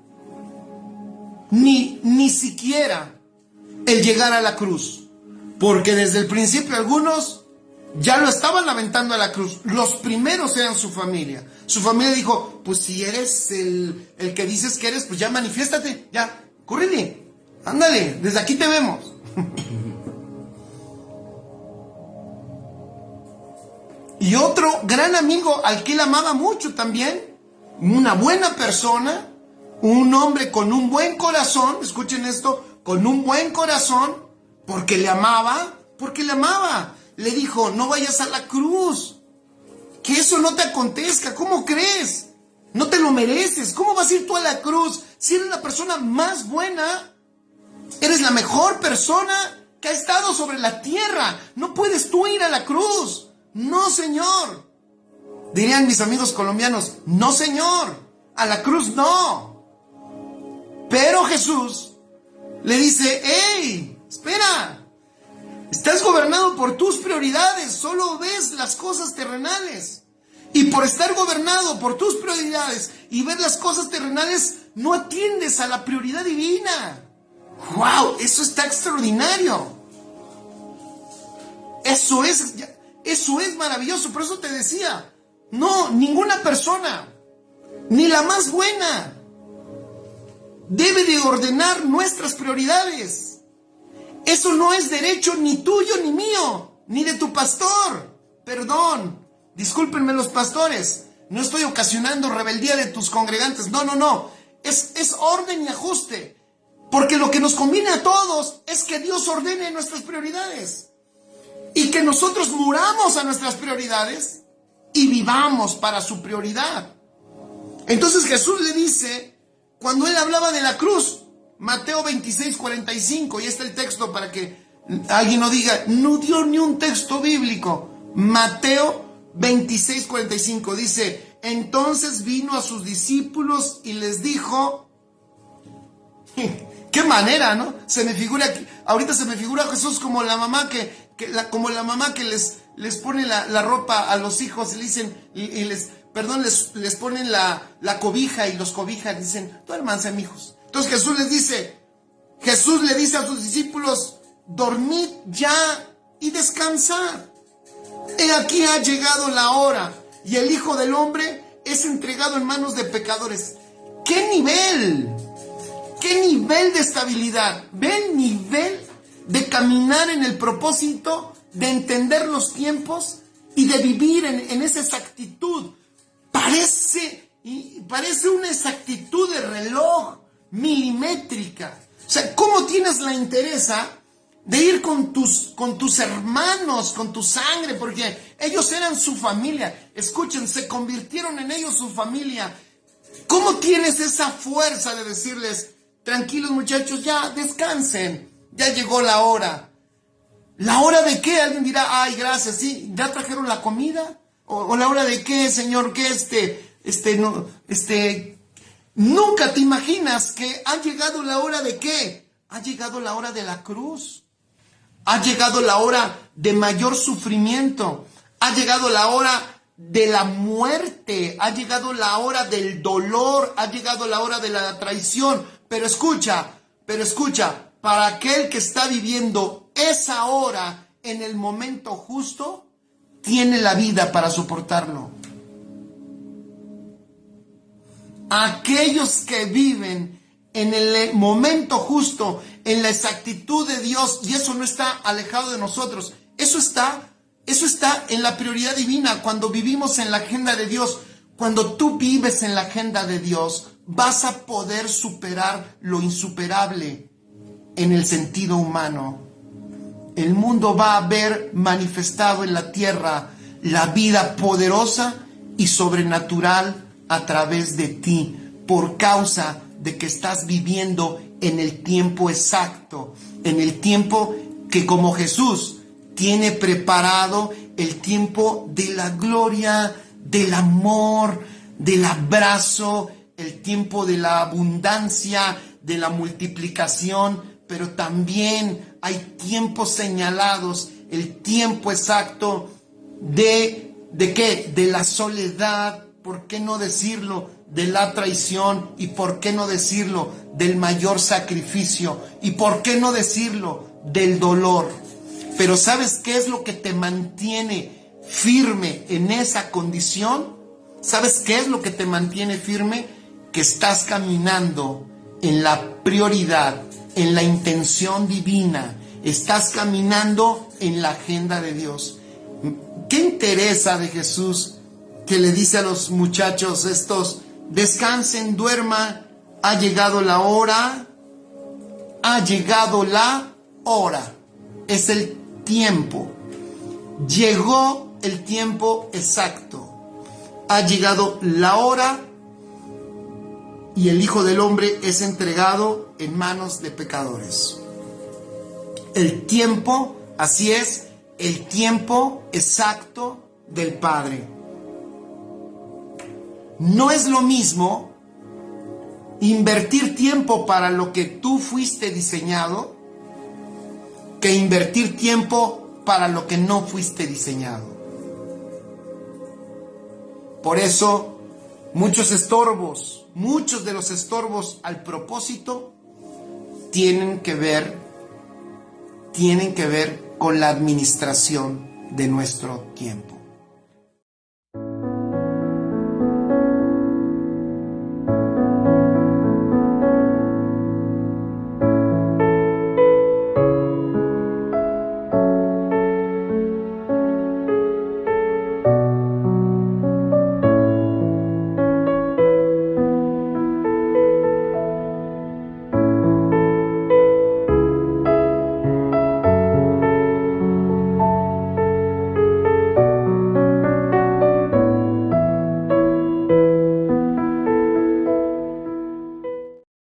ni siquiera el llegar a la cruz. Porque desde el principio algunos ya lo estaban aventando a la cruz. Los primeros eran su familia. Su familia dijo, pues si eres el que dices que eres, pues ya manifiéstate, ya, córrele, ándale, desde aquí te vemos. Y otro gran amigo al que él amaba mucho también, una buena persona, un hombre con un buen corazón, escuchen esto, con un buen corazón, porque le amaba, le dijo, no vayas a la cruz, que eso no te acontezca, ¿cómo crees? No te lo mereces. ¿Cómo vas a ir tú a la cruz si eres la persona más buena? Eres la mejor persona que ha estado sobre la tierra. No puedes tú ir a la cruz. No, Señor. Dirían mis amigos colombianos, no, Señor. A la cruz no. Pero Jesús le dice, hey, espera. Estás gobernado por tus prioridades. Solo ves las cosas terrenales. Y por estar gobernado por tus prioridades y ver las cosas terrenales, no atiendes a la prioridad divina. ¡Wow! Eso está extraordinario. Eso es maravilloso. Por eso te decía, no, ninguna persona, ni la más buena, debe de ordenar nuestras prioridades. Eso no es derecho ni tuyo ni mío, ni de tu pastor. Perdón. Discúlpenme los pastores, no estoy ocasionando rebeldía de tus congregantes, no, es orden y ajuste, porque lo que nos conviene a todos es que Dios ordene nuestras prioridades y que nosotros muramos a nuestras prioridades y vivamos para su prioridad. Entonces Jesús le dice, cuando él hablaba de la cruz, Mateo 26:45, y está el texto para que alguien no diga, no dio ni un texto bíblico. Mateo 26:45 dice, entonces vino a sus discípulos y les dijo, qué manera, ¿no? Ahorita se me figura Jesús como la mamá que les pone la ropa a los hijos y le dicen, les ponen la cobija y los cobijan y dicen, duérmanse, mijos. Entonces Jesús le dice a sus discípulos, dormid ya y descansad. He aquí ha llegado la hora y el Hijo del Hombre es entregado en manos de pecadores. ¡Qué nivel! ¡Qué nivel de estabilidad! ¿Ve el nivel de caminar en el propósito, de entender los tiempos y de vivir en esa exactitud? Parece una exactitud de reloj milimétrica. O sea, ¿cómo tienes la entereza de ir con tus hermanos, con tu sangre? Porque ellos eran su familia. Escuchen, se convirtieron en ellos su familia. ¿Cómo tienes esa fuerza de decirles, tranquilos muchachos, ya descansen, ya llegó la hora? ¿La hora de qué? Alguien dirá, ay, gracias, sí, ¿ya trajeron la comida? ¿O la hora de qué, Señor? ¿Qué nunca te imaginas que ha llegado la hora de qué? Ha llegado la hora de la cruz. Ha llegado la hora de mayor sufrimiento. Ha llegado la hora de la muerte. Ha llegado la hora del dolor. Ha llegado la hora de la traición. Pero escucha, para aquel que está viviendo esa hora en el momento justo, tiene la vida para soportarlo. Aquellos que viven en el momento justo, en la exactitud de Dios, y eso no está alejado de nosotros, eso está en la prioridad divina. Cuando vivimos en la agenda de Dios, cuando tú vives en la agenda de Dios, vas a poder superar lo insuperable en el sentido humano. El mundo va a ver manifestado en la tierra la vida poderosa y sobrenatural a través de ti, por causa de que estás viviendo en el tiempo exacto, en el tiempo que como Jesús tiene preparado, el tiempo de la gloria, del amor, del abrazo, el tiempo de la abundancia, de la multiplicación, pero también hay tiempos señalados, el tiempo exacto ¿de qué? De la soledad, ¿por qué no decirlo? De la traición, y por qué no decirlo, del mayor sacrificio, y por qué no decirlo, del dolor. Pero ¿sabes qué es lo que te mantiene firme en esa condición? ¿Sabes qué es lo que te mantiene firme? Que estás caminando en la prioridad, en la intención divina, estás caminando en la agenda de Dios. ¿Qué interesa de Jesús que le dice a los muchachos estos, descansen, duerman, ha llegado la hora, ha llegado la hora, es el tiempo, llegó el tiempo exacto, ha llegado la hora y el Hijo del Hombre es entregado en manos de pecadores. El tiempo, así es, el tiempo exacto del Padre. No es lo mismo invertir tiempo para lo que tú fuiste diseñado que invertir tiempo para lo que no fuiste diseñado. Por eso, muchos de los estorbos al propósito tienen que ver con la administración de nuestro tiempo.